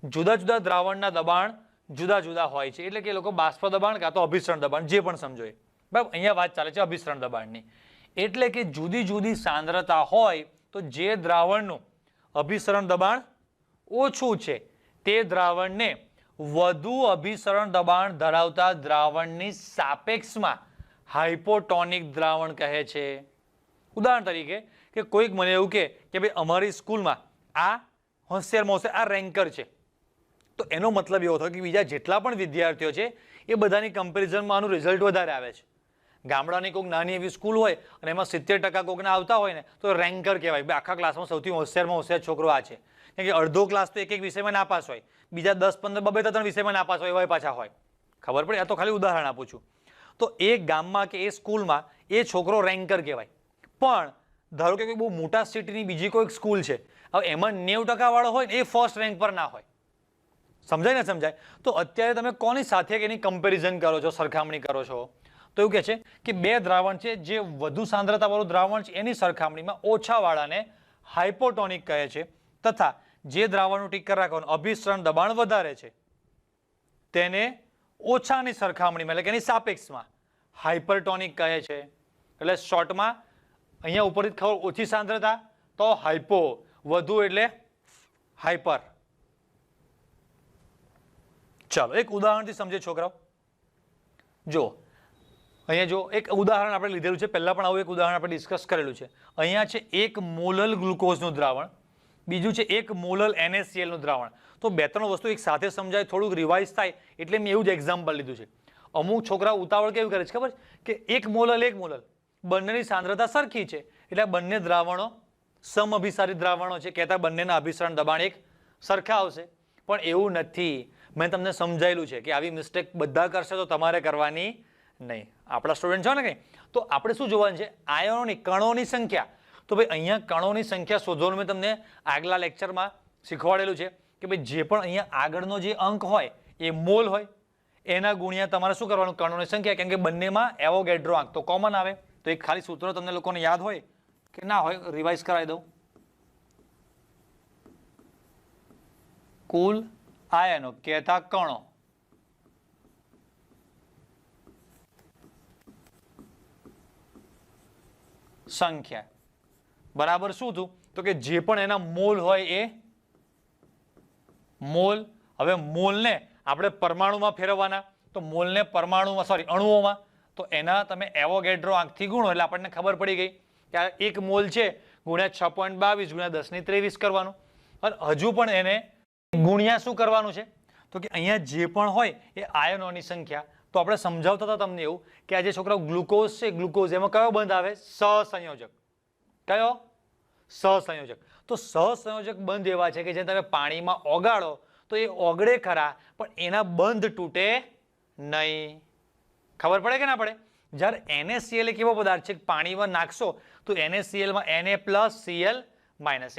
જુદા જુદા દ્રાવણના દબાણ જુદા જુદા હોય છે એટલે કે એ લોકો બાષ્પ દબાણ કાં તો અભિસરણ દબાણ જે પણ સમજો એ, બરાબર. અહીંયા વાત ચાલે છે અભિસરણ દબાણની. એટલે કે જુદી જુદી સાંદ્રતા હોય તો જે દ્રાવણનું અભિસરણ દબાણ ઓછું છે તે દ્રાવણને વધુ અભિસરણ દબાણ ધરાવતા દ્રાવણની સાપેક્ષમાં હાઇપોટોનિક દ્રાવણ કહે છે. ઉદાહરણ તરીકે કે કોઈક મને એવું કે ભાઈ અમારી સ્કૂલમાં આ હોશિયારમાં હોશિયાર આ રેન્કર છે, તો એનો મતલબ એવો થયો કે બીજા જેટલા પણ વિદ્યાર્થીઓ છે એ બધાની કમ્પેરિઝનમાં આનું રિઝલ્ટ વધારે આવે છે. ગામડાની કોઈક નાની એવી સ્કૂલ હોય અને એમાં 70% કોઈકને આવતા હોય ને તો રેન્કર કહેવાય. આખા ક્લાસમાં સૌથી હોશિયારમાં હોશિયાર છોકરો આ છે. કેમ કે અડધો ક્લાસ તો એક વિષયમાં નાપાસ હોય, બીજા 10-15 2-3 વિષયમાં નાપાસ હોય એવા પાછા હોય. ખબર પડે? આ તો ખાલી ઉદાહરણ આપું છું. તો એ ગામમાં કે એ સ્કૂલમાં એ છોકરો રેન્કર કહેવાય. પણ ધારો કે કોઈ બહુ મોટા સિટીની બીજી કોઈક સ્કૂલ છે, હવે એમાં 90% વાળો હોય ને એ ફર્સ્ટ રેન્ક પર ના હોય. સમજાય ને? સમજાય? તો અત્યારે તમે કોની સાથે એની કમ્પેરિઝન કરો છો, સરખામણી કરો છો? તો એવું કહે છે કે બે દ્રાવણ છે જે વધુ સાંદ્રતાવાળું દ્રાવણ છે એની સરખામણીમાં ઓછાવાળાને હાઇપોટોનિક કહે છે, તથા જે દ્રાવણનું ટીક કરી રાખવાનું અભિસરણ દબાણ વધારે છે તેને ઓછાની સરખામણીમાં એટલે કે એની સાપેક્ષમાં હાઇપરટોનિક કહે છે. એટલે શોર્ટમાં અહીંયા ઉપરથી ખબર ઓછી સાંદ્રતા તો હાઇપો, વધુ એટલે હાઇપર. ચાલો એક ઉદાહરણથી સમજે છોકરાઓ. જો અહીંયા જો એક ઉદાહરણ આપણે લીધેલું છે, પહેલા પણ આવું એક ઉદાહરણ આપણે ડિસ્કસ કરેલું છે. અહીંયા છે 1 મોલલ ગ્લુકોઝનું દ્રાવણ, બીજું છે 1 મોલલ NaCl નું દ્રાવણ. તો બે ત્રણ વસ્તુ એક સાથે સમજાય, થોડુંક રિવાઇઝ થાય એટલે મેં એવું જ એક્ઝામ્પલ લીધું છે. અમુક છોકરા ઉતાવળ કેવી કરે છે ખબર છે કે 1 મોલલ 1 મોલલ બંનેની સાંદ્રતા સરખી છે એટલે બંને દ્રાવણો સમઅભિસારી દ્રાવણો છે, કહેતા બંનેના અભિસરણ દબાણ એક સરખા આવશે. પણ એવું નથી. મેં તમને સમજાયેલું છે કે આવી મિસ્ટેક બધા કરશે તો તમારે કરવાની નહીં. આપણા સ્ટુડન્ટ છો ને કંઈ, તો આપણે શું જોવાનું છે? આયનોની, કણોની સંખ્યા. તો ભાઈ અહીંયા કણોની સંખ્યા શોધવાનું મેં તમને આગલા લેક્ચરમાં શીખવાડેલું છે કે ભાઈ જે પણ અહીંયા આગળનો જે અંક હોય એ મોલ હોય, એના ગુણ્યા તમારે શું કરવાનું, કણોની સંખ્યા, કેમ કે બંનેમાં એવોગેડ્રો આંક તો કોમન આવે. તો એક ખાલી સૂત્ર તમને લોકોને યાદ હોય કે ના હોય, રિવાઇઝ કરાવી દઉં. કુલ આયનો કહેતા કણો સંખ્યા બરાબર શું થયું, તો કે જે પણ એના મોલ હોય એ મોલ. હવે મોલને આપણે પરમાણુમાં ફેરવવાના, તો મોલને પરમાણુમાં સોરી અણુઓમાં, તો એના તમે એવોગેડ્રો આંકથી ગુણો એટલે આપણને ખબર પડી ગઈ કે આ 1 મોલ છે ગુણ્યા 6.22 ગુણ્યા 10⁻23 કરવાનું. અને હજુ પણ એને ગુણ્યા શું કરવાનું છે, તો કે અહીંયા જે પણ હોય એ આયનોની સંખ્યા. તો આપણે સમજાવતા હતા તમને એવું કે આ જે છોકરાઓ ગ્લુકોઝ છે, ગ્લુકોઝ એમાં કયો બંધ આવે, સહસંયોજક. કયો? સહસંયોજક. તો સહસંયોજક બંધ એવા છે કે જે તમે પાણીમાં ઓગાળો તો એ ઓગળે ખરા પણ એના બંધ તૂટે નહીં. ખબર પડે કે ના પડે? જ્યારે NaCl એક એવો પદાર્થ છે પાણીમાં નાખશો તો NaCl માં Na+Cl-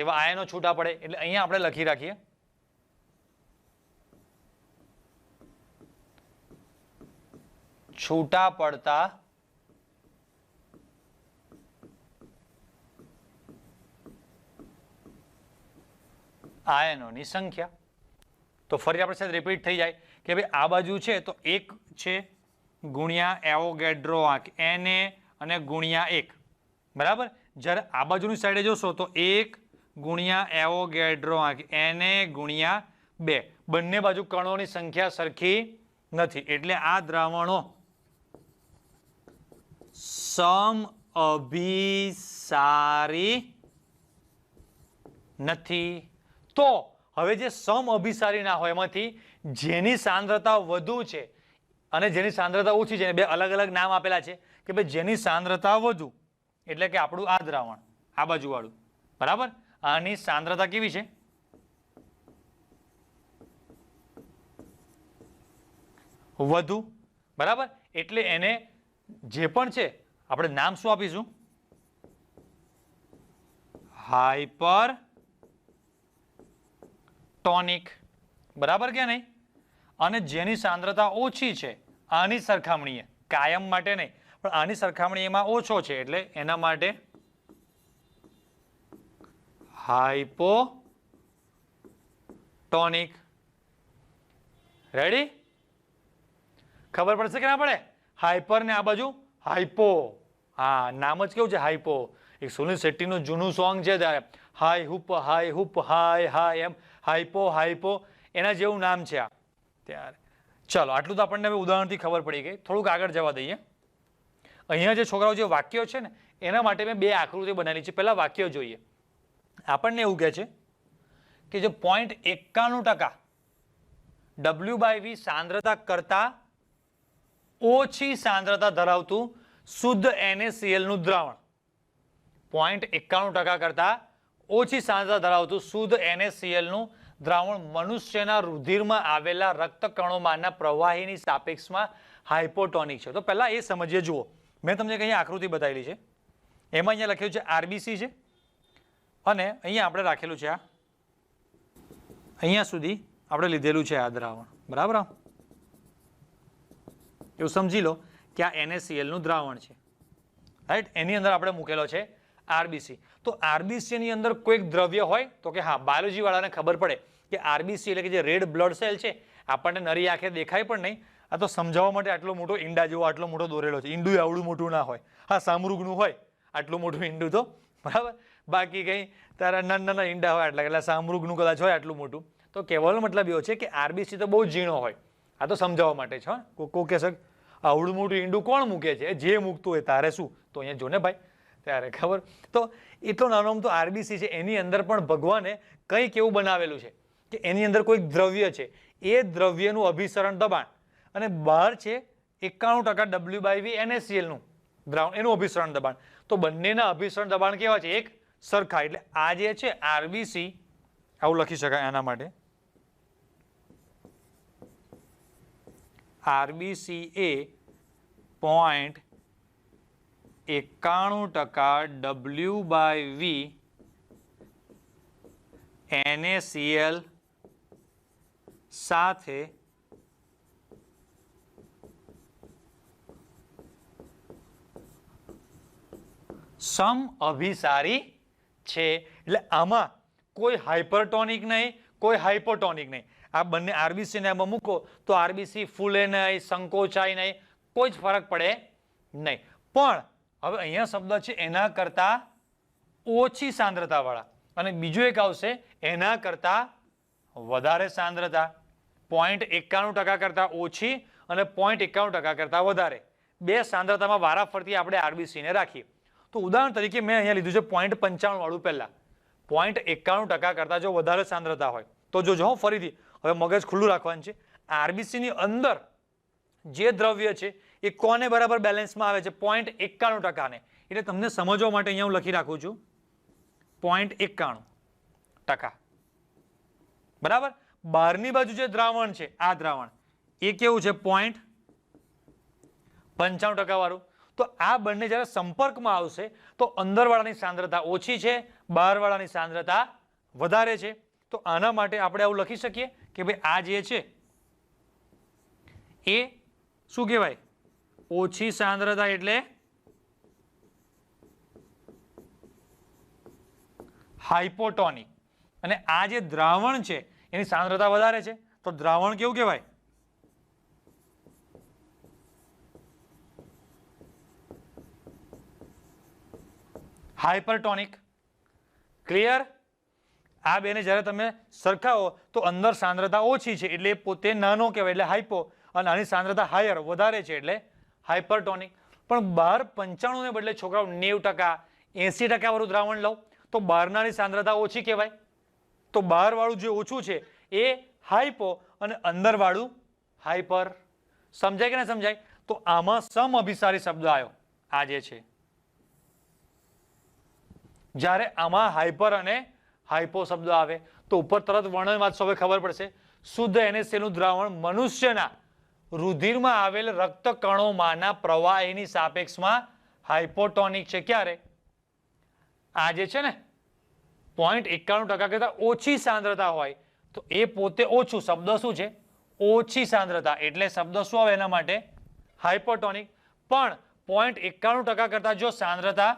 એવા આયનો છૂટા પડે. એટલે અહીંયા આપણે લખી રાખીએ છૂટા પડતા આયનોની સંખ્યા. તો ફરી આપણે સાથે રિપીટ થઈ જાય કે ભાઈ આ બાજુ છે તો 1 છે ગુણ્યા એવોગેડ્રો આંક Na અને ગુણ્યા 1 બરાબર. જ્યારે આ બાજુની સાઈડે જોશો તો 1 ગુણ્યા એવોગેડ્રો આંક Na ગુણ્યા 2. બંને બાજુ કણોની સંખ્યા સરખી નથી એટલે આ દ્રાવણો સમઅભિસારી નથી. તો હવે જે સમઅભિસારી ના હોય એમાંથી જેની સાંદ્રતા વધુ છે અને જેની સાંદ્રતા ઓછી છે, બે અલગ અલગ નામ આપેલા છે કે ભાઈ જેની સાંદ્રતા વધુ એટલે કે આપણું આ દ્રાવણ આ બાજુ વાળું બરાબર, આની સાંદ્રતા કેવી છે, વધુ બરાબર. એટલે એને જે પણ છે આપણે નામ શું આપીશું, હાઇપર ટોનિક બરાબર કે નહીં. અને જેની સાંદ્રતા ઓછી છે આની સરખામણીએ, કાયમ માટે નહીં પણ આની સરખામણીમાં ઓછો છે એટલે એના માટે હાઇપોટોનિક. રેડી? ખબર પડશે કે ના પડે? હાઇપર ને આ બાજુ હાઇપો. હા, નામ જ કેવું છે હાઇપો. એક સુનિલ શેટ્ટીનું જૂનું સોંગ છે હાય હુપ હાય હાય એમ હાઇપો હાઇપો એના જેવું નામ છે આ. ત્યારે ચલો આટલું તો આપણને હવે ઉદાહરણથી ખબર પડી ગઈ. થોડુંક આગળ જવા દઈએ. અહીંયા જે છોકરાઓ જે વાક્યો છે ને એના માટે મેં 2 આકૃતિ બનાવેલી છે. પહેલા વાક્ય જોઈએ. આપણને એવું કહે છે કે જે 0.91% W/V સાંદ્રતા કરતા ઓછી સાંદ્રતા ધરાવતું શુદ્ધ NaCl નું દ્રાવણ, 0.91% કરતા ઓછી સાંદ્રતા ધરાવતું શુદ્ધ NaCl નું દ્રાવણ મનુષ્યના રુધિરમાં આવેલા રક્તકણોમાંના પ્રવાહીની સાપેક્ષમાં હાઇપોટોનિક છે. તો પહેલા એ સમજીએ. જુઓ, મેં તમને અહીંયા આકૃતિ બતાવેલી છે. એમાં અહીંયા લખેલું છે RBC છે અને અહીંયા આપણે રાખેલું છે આ અહીંયા સુધી આપણે લીધેલું છે આ દ્રાવણ બરાબર. એવું સમજી લો કે આ NaCl નું દ્રાવણ છે, રાઈટ. એની અંદર આપણે મૂકેલો છે RBC. તો RBC ની અંદર કોઈક દ્રવ્ય હોય તો કે હા, બાયોલોજી વાળાને ખબર પડે કે RBC એટલે કે જે રેડ બ્લડ સેલ છે આપણને નરી આંખે દેખાય પણ નહીં. આ તો સમજાવવા માટે આટલો મોટો ઈંડા જેવો આટલો મોટો દોરેલો છે. ઈંડું આવડું મોટું ના હોય. હા, સામરૂગનું હોય આટલું મોટું ઈંડું તો બરાબર. બાકી કંઈ તારા નાના ઈંડા હોય એટલે સામરૂગનું કદાચ હોય આટલું મોટું. તો કહેવાનો મતલબ એવો છે કે RBC તો બહુ ઝીણો હોય. આ તો સમજાવવા માટે છે. કોઈ કહેશે આવડું મોટું ઈંડું કોણ મૂકે છે? જે મૂકતું હોય તારે શું, તો અહીંયા જો ને ભાઈ ત્યારે ખબર. તો એટલો નાનો તો RBC છે એની અંદર પણ ભગવાને કંઈક એવું બનાવેલું છે કે એની અંદર કોઈક દ્રવ્ય છે, એ દ્રવ્યનું અભિસરણ દબાણ અને બહાર છે 91% W/V NaCl નું દ્રાવણ, એનું અભિસરણ દબાણ. તો બંનેના અભિસરણ દબાણ કેવા છે? એક સરખા. એટલે આ જે છે RBC આવું લખી શકાય. આના માટે RBC એ 0.91% W/V NaCl સાથે સમઅભિસારી છે. એટલે આમાં કોઈ હાઇપરટોનિક નહીં, કોઈ હાઇપોટોનિક નહીં. આ બંને આરબીસી ને આમાં મૂકો તો આરબીસી ફૂલે નહીં, સંકોચાય નહીં, કોઈ જ ફરક પડે નહીં. પણ હવે અહીંયા શબ્દ છે એના કરતા ઓછી સાંદ્રતા વાળા, અને બીજું એક આવશે એના કરતા વધારે સાંદ્રતા. 0.91% કરતા ઓછી અને 0.91% કરતા વધારે, બે સાંદ્રતામાં વારાફરતી આપણે આરબીસી ને રાખીએ. તો ઉદાહરણ તરીકે મેં અહીંયા લીધું છે 0.95 વાળું. પહેલા 0.91% કરતા જો વધારે સાંદ્રતા હોય તો જોજો ફરીથી, હવે મગજ ખુલ્લું રાખવાનું છે. આરબીસી ની અંદર જે દ્રવ્ય છે એ કોને બરાબર બેલેન્સમાં આવે છે? 0.91% ને. એટલે તમને સમજવા માટે અહીંયા હું લખી રાખું છું 0.91%. બરાબર. બહારની બાજુ જે દ્રાવણ છે, આ દ્રાવણ એ કેવું છે? 0.95% વાળું. તો આ બંને જ્યારે સંપર્કમાં આવશે તો અંદરવાળાની સાંદ્રતા ઓછી છે, બહારવાળાની સાંદ્રતા વધારે છે. તો આના માટે આપણે આવું લખી શકીએ કે ભાઈ આ જે છે એ શું કહેવાય? ઓછી સાંદ્રતા એટલે હાઇપોટોનિક. અને આ જે દ્રાવણ છે એની સાંદ્રતા વધારે છે તો દ્રાવણ કેવું કહેવાય? હાઇપરટોનિક. ક્લિયર? આ બેને જ્યારે તમે સરખાવો તો અંદર સાંદ્રતા ઓછી છે એટલે પોતે નાનો કહેવાય એટલે હાઇપો, અને આની સાંદ્રતા હાયર વધારે છે એટલે હાઇપરટોનિક. પણ બહાર 95 ને બદલે છોકરાઓ 90%, 80% વાળું દ્રાવણ લઉં તો બહારનાની સાંદ્રતા ઓછી કહેવાય. તો બહાર વાળું જે ઓછું છે એ હાઇપો અને અંદર વાળું હાઇપર. સમજાય કે ના સમજાય? તો આમાં સમઅભિસારી શબ્દ આવ્યો આ જે છે. જ્યારે આમાં હાઇપર અને હાઇપો શબ્દ આવે તો ઉપર તરત વર્ણન વાંચશો, હવે ખબર પડશે. શુદ્ધ NaCl નું દ્રાવણ મનુષ્યના રુધિરમાં આવેલ રક્ત કણોમાંના પ્રવાહીની સાપેક્ષમાં હાઇપોટોનિક છે. ક્યારે? આ જે છે ને 0.91% કરતા ઓછી સાંદ્રતા હોય તો એ પોતે ઓછું. શબ્દ શું છે? ઓછી સાંદ્રતા. એટલે શબ્દ શું આવે એના માટે? હાઇપોટોનિક. પણ 0.91% કરતા જો સાંદ્રતા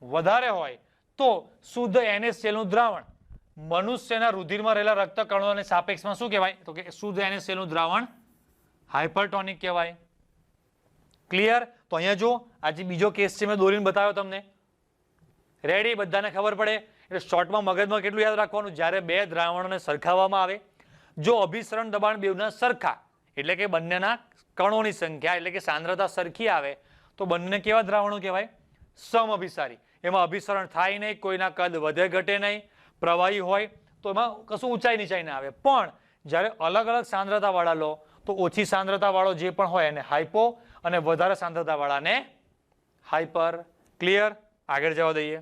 વધારે હોય તો શુદ્ધ NaCl નું દ્રાવણ મનુષ્યના રુધિરમાં રહેલા રક્ત કણોની સાપેક્ષમાં શું કહેવાય? તો કે શુદ્ધ NaCl નું દ્રાવણ હાઇપરટોનિક કહેવાય. ક્લિયર? તો અહીંયા જો આજે બીજો કેસ છે મેં દોરીને બતાવ્યો તમને. રેડી? બધાને ખબર પડે? એટલે શોર્ટમાં મગજમાં કેટલું યાદ રાખવાનું? જ્યારે બે દ્રાવણોને સરખાવવામાં આવે, જો અભિસરણ દબાણ બેવના સરખા એટલે કે બંનેના કણોની સંખ્યા એટલે કે સાંદ્રતા સરખી આવે તો બંને કેવા દ્રાવણો કહેવાય? સમઅભિસારી. એમાં અભિસરણ થાય નહીં, કોઈના કદ વધે ઘટે નહીં. પ્રવાહી હોય તો એમાં કશું ઊંચાઈ નીચાઈ ના આવે. પણ જ્યારે અલગ અલગ સાંદ્રતા વાળા લો તો ઓછી સાંદ્રતા વાળો જે પણ હોય એને હાઇપો અને વધારે સાંદ્રતા વાળાને હાઇપર. ક્લિયર? આગળ જવા દઈએ.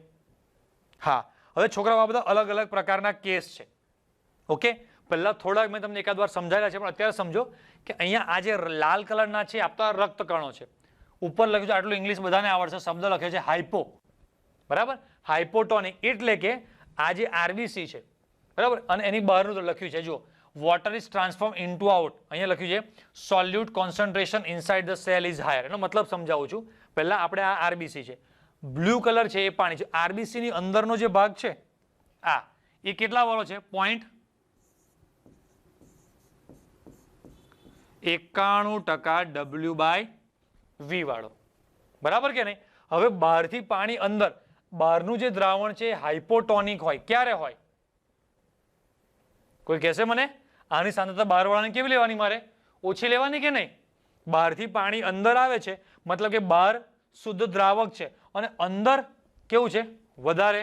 હા, હવે છોકરાઓ આ બધા અલગ અલગ પ્રકારના કેસ છે. ઓકે, પહેલા થોડાક મેં તમને એકાદ વાર સમજાયેલા છે, પણ અત્યારે સમજો કે અહીંયા આ જે લાલ કલરના છે આપતા રક્તકણો છે. ઉપર લખ્યું છે, આટલું ઇંગ્લિશ બધાને આવડશે, શબ્દ લખ્યો છે હાઇપો. બરાબર? હાઇપોટોનિક એટલે કે આ જે આરબીસી છે, બરાબર, અને એની બહારનું તો લખ્યું છે જો water is transform into out. અહીંયા લખ્યું છે સોલ્યુટ concentration inside the cell is higher. એનો મતલબ સમજાવું છું. પહેલા આપણે આ આરબીસી છે, બ્લુ કલર છે એ પાણી છે. આરબીસી ની અંદરનો જે ભાગ છે આ એ કેટલા વાળો છે? 0.91% W/V વાળો. બરાબર કે નહીં? હવે બહારથી પાણી અંદર, બહારનું જે દ્રાવણ છે હાઇપોટોનિક હોય. ક્યારે હોય? કોઈ કહેશે મને? આની સાંદ્રતા બહારવાળાને કેવી લેવાની? મારે ઓછી લેવાની કે નહીં? બહારથી પાણી અંદર આવે છે મતલબ કે બહાર શુદ્ધ દ્રાવક છે અને અંદર કેવું છે? વધારે.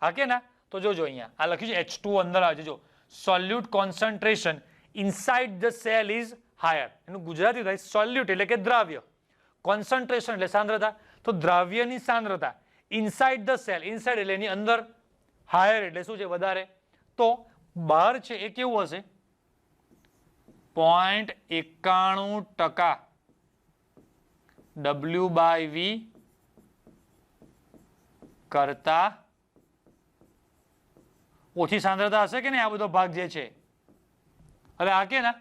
હા કે ના? તો જોજો અહીંયા આ લખ્યું છે H2 અંદર આવે છે. જો સોલ્યુટ concentration inside the cell is higher. એનું ગુજરાતી થાય સોલ્યુટ એટલે કે દ્રાવ્ય, કોન્સન્ટ્રેશન એટલે સાંદ્રતા. તો દ્રાવ્યની સાંદ્રતા ઇનસાઇડ ધ સેલ, ઇનસાઇડ એટલે એની અંદર, હાયર એટલે શું છે? વધારે. તો બહાર છે એ કેવું હશે? 0.91% W/V કરતા ઓછી સાંદ્રતા હશે કે નહીં? આ બધો ભાગ જે છે, અરે આ કે ના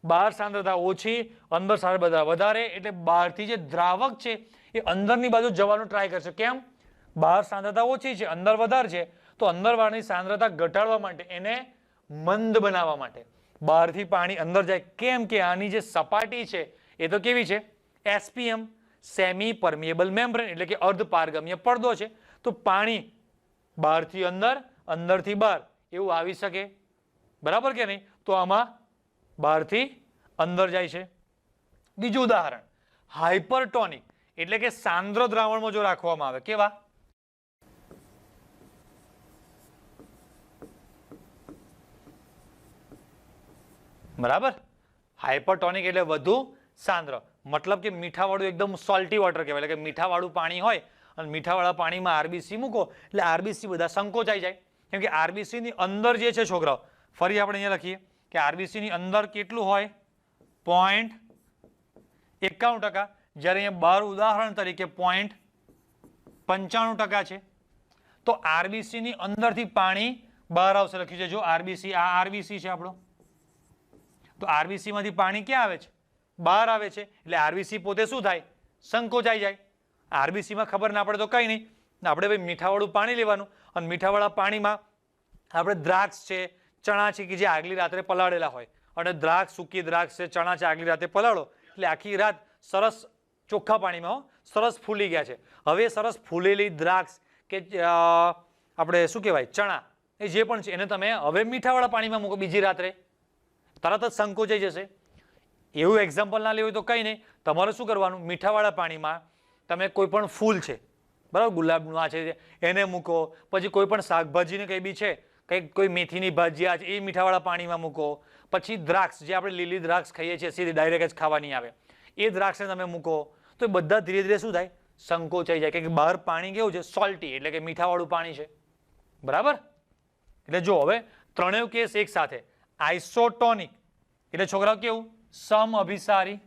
બહાર સાંદ્રતા ઓછી, અંદર સાંદ્રતા વધારે, એટલે બહારથી જે દ્રાવક છે એ અંદરની બાજુ જવાનો ટ્રાય કરશે. કેમ? બહાર સાંદ્રતા ઓછી છે, અંદર વધારે છે, તો અંદરવાળાની સાંદ્રતા ઘટાડવા માટે, એને મંદ બનાવવા માટે બહારથી પાણી અંદર જાય. કેમ કે આની જે સપાટી છે એ તો કેવી છે? SPM, સેમી પરમિએબલ મેમ્બ્રેન, એટલે કે અર્ધ પારગમ્ય પડદો છે. તો પાણી બહારથી અંદર, અંદરથી બહાર એવું આવી શકે, બરાબર કે નહીં? તો આમાં બહારથી અંદર જાય છે. બીજું ઉદાહરણ, હાઇપરટોનિક, એટલે કે સાંદ્ર દ્રાવણમાં જો રાખવામાં આવે, કેવા? બરાબર, હાઇપરટોનિક એટલે વધુ સાંદ્ર, મતલબ કે મીઠાવાળું એકદમ સોલ્ટી વોટર કહેવાય, એટલે કે મીઠાવાળું પાણી હોય અને મીઠાવાળા પાણીમાં આરબીસી મૂકો એટલે આરબીસી બધા સંકોચાઈ જાય. કેમ કે આરબીસી ની અંદર જે છે છોકરાઓ, ફરી આપણે અહીંયા લખીએ કે આરબીસી ની અંદર કેટલું હોય? 0.51%, જ્યારે અહીંયા બહાર ઉદાહરણ તરીકે 0.95% છે. તો આરબીસી ની અંદરથી પાણી બહાર આવશે, લખ્યું છે જો આરબીસી, આ આરબીસી છે આપણો. તો આરબીસી માંથી પાણી ક્યાં આવે છે? બહાર આવે છે. એટલે આરબીસી પોતે શું થાય? સંકોચાઈ જાય. આરબીસી માં ખબર ના પડે તો કઈ નહીં, આપણે ભાઈ મીઠાવાળું પાણી લેવાનું અને મીઠાવાળા પાણીમાં આપણે દ્રાક્ષ છે, ચણા છે કે જે આગલી રાત્રે પલાળેલા હોય, અને દ્રાક્ષ, સૂકી દ્રાક્ષ છે, ચણા છે, આગલી રાતે પલાળો એટલે આખી રાત સરસ ચોખ્ખા પાણીમાં સરસ ફૂલી ગયા છે. હવે સરસ ફૂલેલી દ્રાક્ષ કે આપણે શું કહેવાય ચણા એ જે પણ છે એને તમે હવે મીઠાવાળા પાણીમાં મૂકો બીજી રાત્રે, તરત જ સંકોચાઈ જશે. એવું એક્ઝામ્પલ ના લેવું તો કંઈ નહીં, તમારે શું કરવાનું? મીઠાવાળા પાણીમાં તમે કોઈ પણ ફૂલ છે, બરાબર, ગુલાબનું આ છે એને મૂકો, પછી કોઈ પણ શાકભાજીને કંઈ બી છે, કંઈક કોઈ મેથીની ભાજી આ છે એ મીઠાવાળા પાણીમાં મૂકો. પછી દ્રાક્ષ, જે આપણે લીલી દ્રાક્ષ ખાઈએ છીએ સીધી ડાયરેક્ટ જ ખાવાની આવે, એ દ્રાક્ષને તમે મૂકો તો એ બધા ધીરે ધીરે શું થાય? સંકોચાઈ જાય. કે બહાર પાણી કેવું છે? સોલ્ટી, એટલે કે મીઠાવાળું પાણી છે, બરાબર. એટલે જો હવે ત્રણેય કેસ એક સાથે, આઇસોટોનિક એટલે છોકરાઓ કેવું? સમઅભિસારી,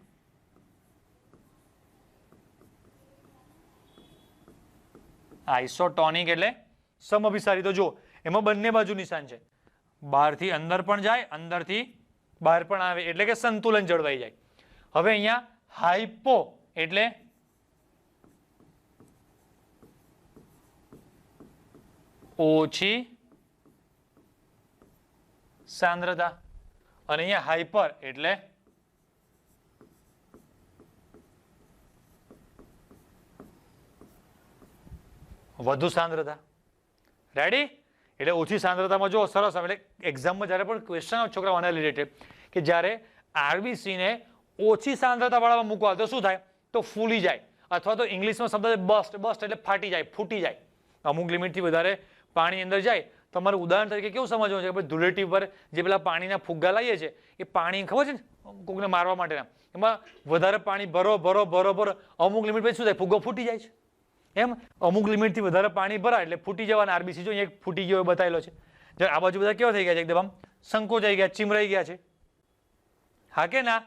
આઇસોટોનિક એટલે સમઅભિસારી. તો જો એમાં બંને બાજુ નિશાન છે, બહારથી અંદર પણ જાય, અંદરથી બહાર પણ આવે, એટલે કે સંતુલન જળવાઈ જાય. હવે અહીંયા હાઇપો એટલે ઓછી સાંદ્રતા, અને અહીંયા હાઇપર એટલે વધુ સાંદ્રતા. રેડી? એટલે ઓછી સાંદ્રતામાં જો સરસ, એટલે એક્ઝામમાં જ્યારે પણ ક્વેશ્ચન આવે છોકરાઓ આના રિલેટેડ, કે જ્યારે આરબીસી ને ઓછી સાંદ્રતા વાળામાં મૂકવા તો શું થાય? તો ફૂલી જાય, અથવા તો ઇંગ્લિશમાં શબ્દ બસ્ટ, બસ્ટ એટલે ફાટી જાય, ફૂટી જાય. અમુક લિમિટથી વધારે પાણી અંદર જાય. તમારે ઉદાહરણ તરીકે કેવું સમજવું છે કે ધૂળેટી પર જે પેલા પાણીના ફુગ્ગા લાવીએ છીએ એ પાણી ખબર છે ને કોકને મારવા માટેના, એમાં વધારે પાણી ભરો ભરો ભરો ભરો, અમુક લિમિટ પછી શું થાય? ફુગ્ગો ફૂટી જાય છે. એમ અમુક લિમિટથી વધારે પાણી ભરાય એટલે ફૂટી જવાના. આરબીસી જો એક ફૂટી ગયો બતાવેલો છે. જ્યારે આ બાજુ બધા કેવા થઈ ગયા છે? એકદમ આમ સંકોચાઈ ગયા, ચીમરાઈ ગયા છે. હા કે ના?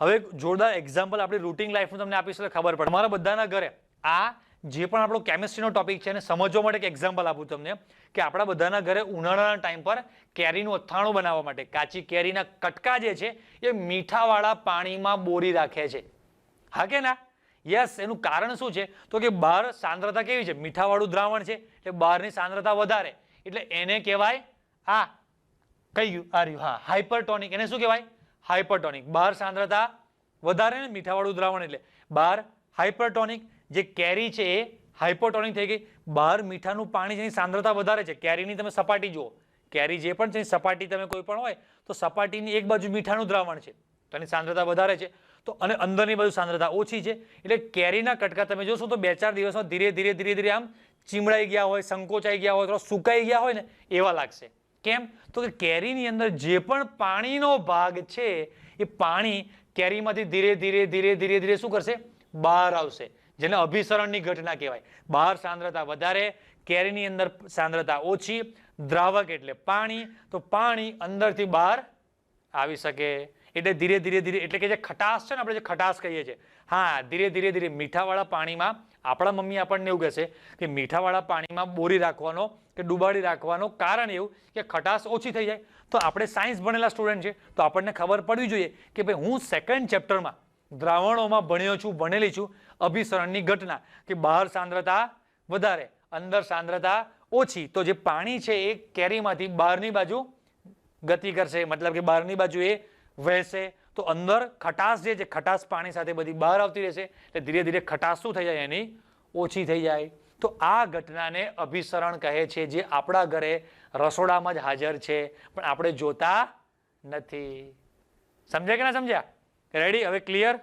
હવે જોરદાર એક્ઝામ્પલ આપણે રૂટીન લાઈફનું તમને આપીશ એટલે ખબર પડે. તમારા બધાના ઘરે આ જે પણ આપણો કેમિસ્ટ્રીનો ટોપિક છે એને સમજવા માટે એક એક્ઝામ્પલ આપું તમને, કે આપણા બધાના ઘરે ઉનાળાના ટાઈમ પર કેરીનું અથાણું બનાવવા માટે કાચી કેરીના કટકા જે છે એ મીઠાવાળા પાણીમાં બોરી રાખે છે. હા કે ના? યસ. એનું કારણ શું છે? તો કે બહાર સાંદ્રતા કેવી છે? મીઠાવાળું દ્રાવણ છે એટલે બહારની સાંદ્રતા વધારે, એટલે એને કહેવાય આ કઈ ગયું? આ રહ્યું, હા, હાઇપરટોનિક. એને શું કહેવાય? હાઇપરટોનિક. બહાર સાંદ્રતા વધારે ને મીઠાવાળું દ્રાવણ એટલે બહાર હાઇપરટોનિક. જે કેરી છે એ હાઇપોટોનિક થઈ ગઈ. બહાર મીઠાનું પાણી જેની સાંદ્રતા વધારે છે. કેરીની તમે સપાટી જુઓ, કેરી જે પણ છે સપાટી તમે કોઈ પણ હોય તો સપાટીની એક બાજુ મીઠાનું દ્રાવણ છે તો એની સાંદ્રતા વધારે છે, તો અને અંદરની બાજુ સાંદ્રતા ઓછી છે. એટલે કેરીના કટકા તમે જોશો તો 2-4 દિવસમાં ધીરે ધીરે ધીરે ધીરે આમ ચીમડાઈ ગયા હોય, સંકોચાઈ ગયા હોય, થોડા સુકાઈ ગયા હોય ને એવા લાગશે. કેમ? તો કે કેરીની અંદર જે પણ પાણીનો ભાગ છે એ પાણી કેરીમાંથી ધીરે ધીરે ધીરે ધીરે ધીરે શું કરશે? બહાર આવશે, જેને અભિસરણની ઘટના કહેવાય. બહાર સાંદ્રતા વધારે, કેરીની અંદર સાંદ્રતા ઓછી, દ્રાવક એટલે પાણી, તો પાણી અંદરથી બહાર આવી શકે. એટલે ધીરે ધીરે ધીરે એટલે કે જે ખટાશ છે ને, આપણે જે ખટાશ કહીએ છીએ, હા, ધીરે ધીરે ધીરે મીઠાવાળા પાણીમાં આપણા મમ્મી આપણને એવું કહેશે કે મીઠાવાળા પાણીમાં બોરી રાખવાનો કે ડુબાડી રાખવાનો કારણ એવું કે ખટાશ ઓછી થઈ જાય. તો આપણે સાયન્સ ભણેલા સ્ટુડન્ટ છે તો આપણને ખબર પડવી જોઈએ કે ભાઈ હું સેકન્ડ ચેપ્ટરમાં દ્રાવણોમાં ભણ્યો છું, ભણેલી છું અભિસરણની ઘટના કે બહાર સાંદ્રતા વધારે, અંદર સાંદ્રતા ઓછી, તો જે પાણી છે એ કેરીમાંથી બહારની બાજુ ગતિ કરશે, મતલબ કે બહારની બાજુ એ વહેશે, તો અંદર ખટાશ જે છે, ખટાશ પાણી સાથે બધી બહાર આવતી રહેશે, એટલે ધીરે ધીરે ખટાશ શું થઈ જાય, એની ઓછી થઈ જાય. તો આ ઘટનાને અભિસરણ કહે છે, જે આપણા ઘરે રસોડામાં જ હાજર છે પણ આપણે જોતા નથી. સમજ્યા કે ના સમજ્યા? રેડી? હવે ક્લિયર?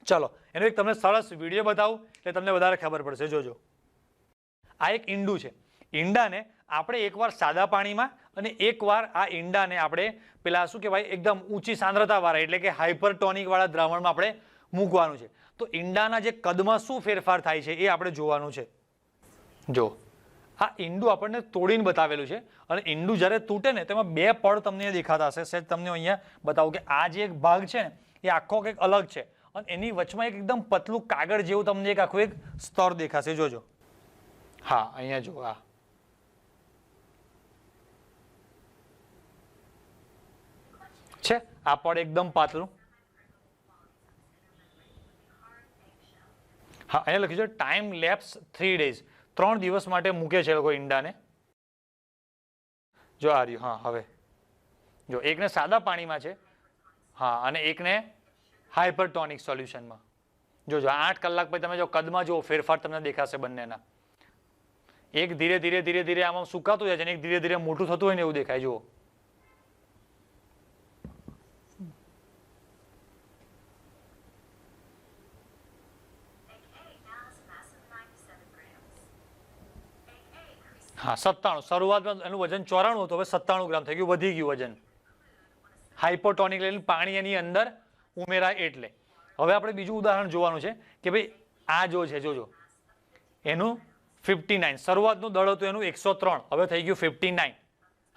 ચલો એનો એક તમને સરસ વિડીયો બતાવું એટલે તમને વધારે ખબર પડશે. જોજો, આ એક ઈંડું છે. ઈંડાને આપણે એકવાર સાદા પાણીમાં અને એકવાર આ ઈંડાને આપણે પેલા શું કહેવાય એકદમ ઊંચી સાંદ્રતાવાળા એટલે કે હાઇપરટોનિક વાળા દ્રાવણમાં આપણે મૂકવાનું છે. તો ઈંડાના જે કદમાં શું ફેરફાર થાય છે એ આપણે જોવાનું છે. જો આ ઈંડું આપણને તોડીને બતાવેલું છે અને ઈંડું જ્યારે તૂટે ને તેમાં બે પડ તમને દેખાતા હશે. સેજ તમને અહીંયા બતાવું કે આ જે એક ભાગ છે ને એ આખો કંઈક અલગ છે અને એની વચમાં એક એકદમ પતલું કાગળ જેવું તમને એક આખું એક સ્તર દેખાશે. જોજો, હા અહીંયા જો આ છે, આ પડ એકદમ પાતળું. હા, અહીંયા લખ્યું છે ટાઈમ લેપ્સ 3 days, 3 દિવસ માટે મૂકે છે લોકો ઈંડાને. જો આ રહ્યું. હા, હવે જો એકને સાદા પાણીમાં છે, હા, અને એકને હાઇપરટોનિક સોલ્યુશનમાં. જોજો 8 કલાક પછી તમે જો કદમાં જો ફેરફાર તમને દેખાશે બંનેના. એક ધીરે ધીરે ધીરે ધીરે આમાં સુકાતું જાય છે અને એક ધીરે ધીરે મોટું થતું હોય ને એવું દેખાય. જુઓ, હા 97. શરૂઆતમાં એનું વજન 94 હતું, હવે 97 ગ્રામ થઈ ગયું, વધી ગયું વજન. હાઇપોટોનિક એટલે પાણી એની અંદર ઉમેરાય એટલે. હવે આપણે બીજું ઉદાહરણ જોવાનું છે કે ભાઈ આ જો છે, જોજો એનું 59. શરૂઆતનું દળ હતું એનું 103, હવે થઈ ગયું 59.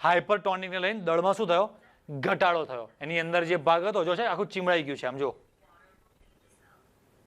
હાઇપરટોનિકને લઈને દળમાં શું થયો? ઘટાડો થયો. એની અંદર જે ભાગ હતો જો છે આખું ચીમડાઈ ગયું છે. આમ જો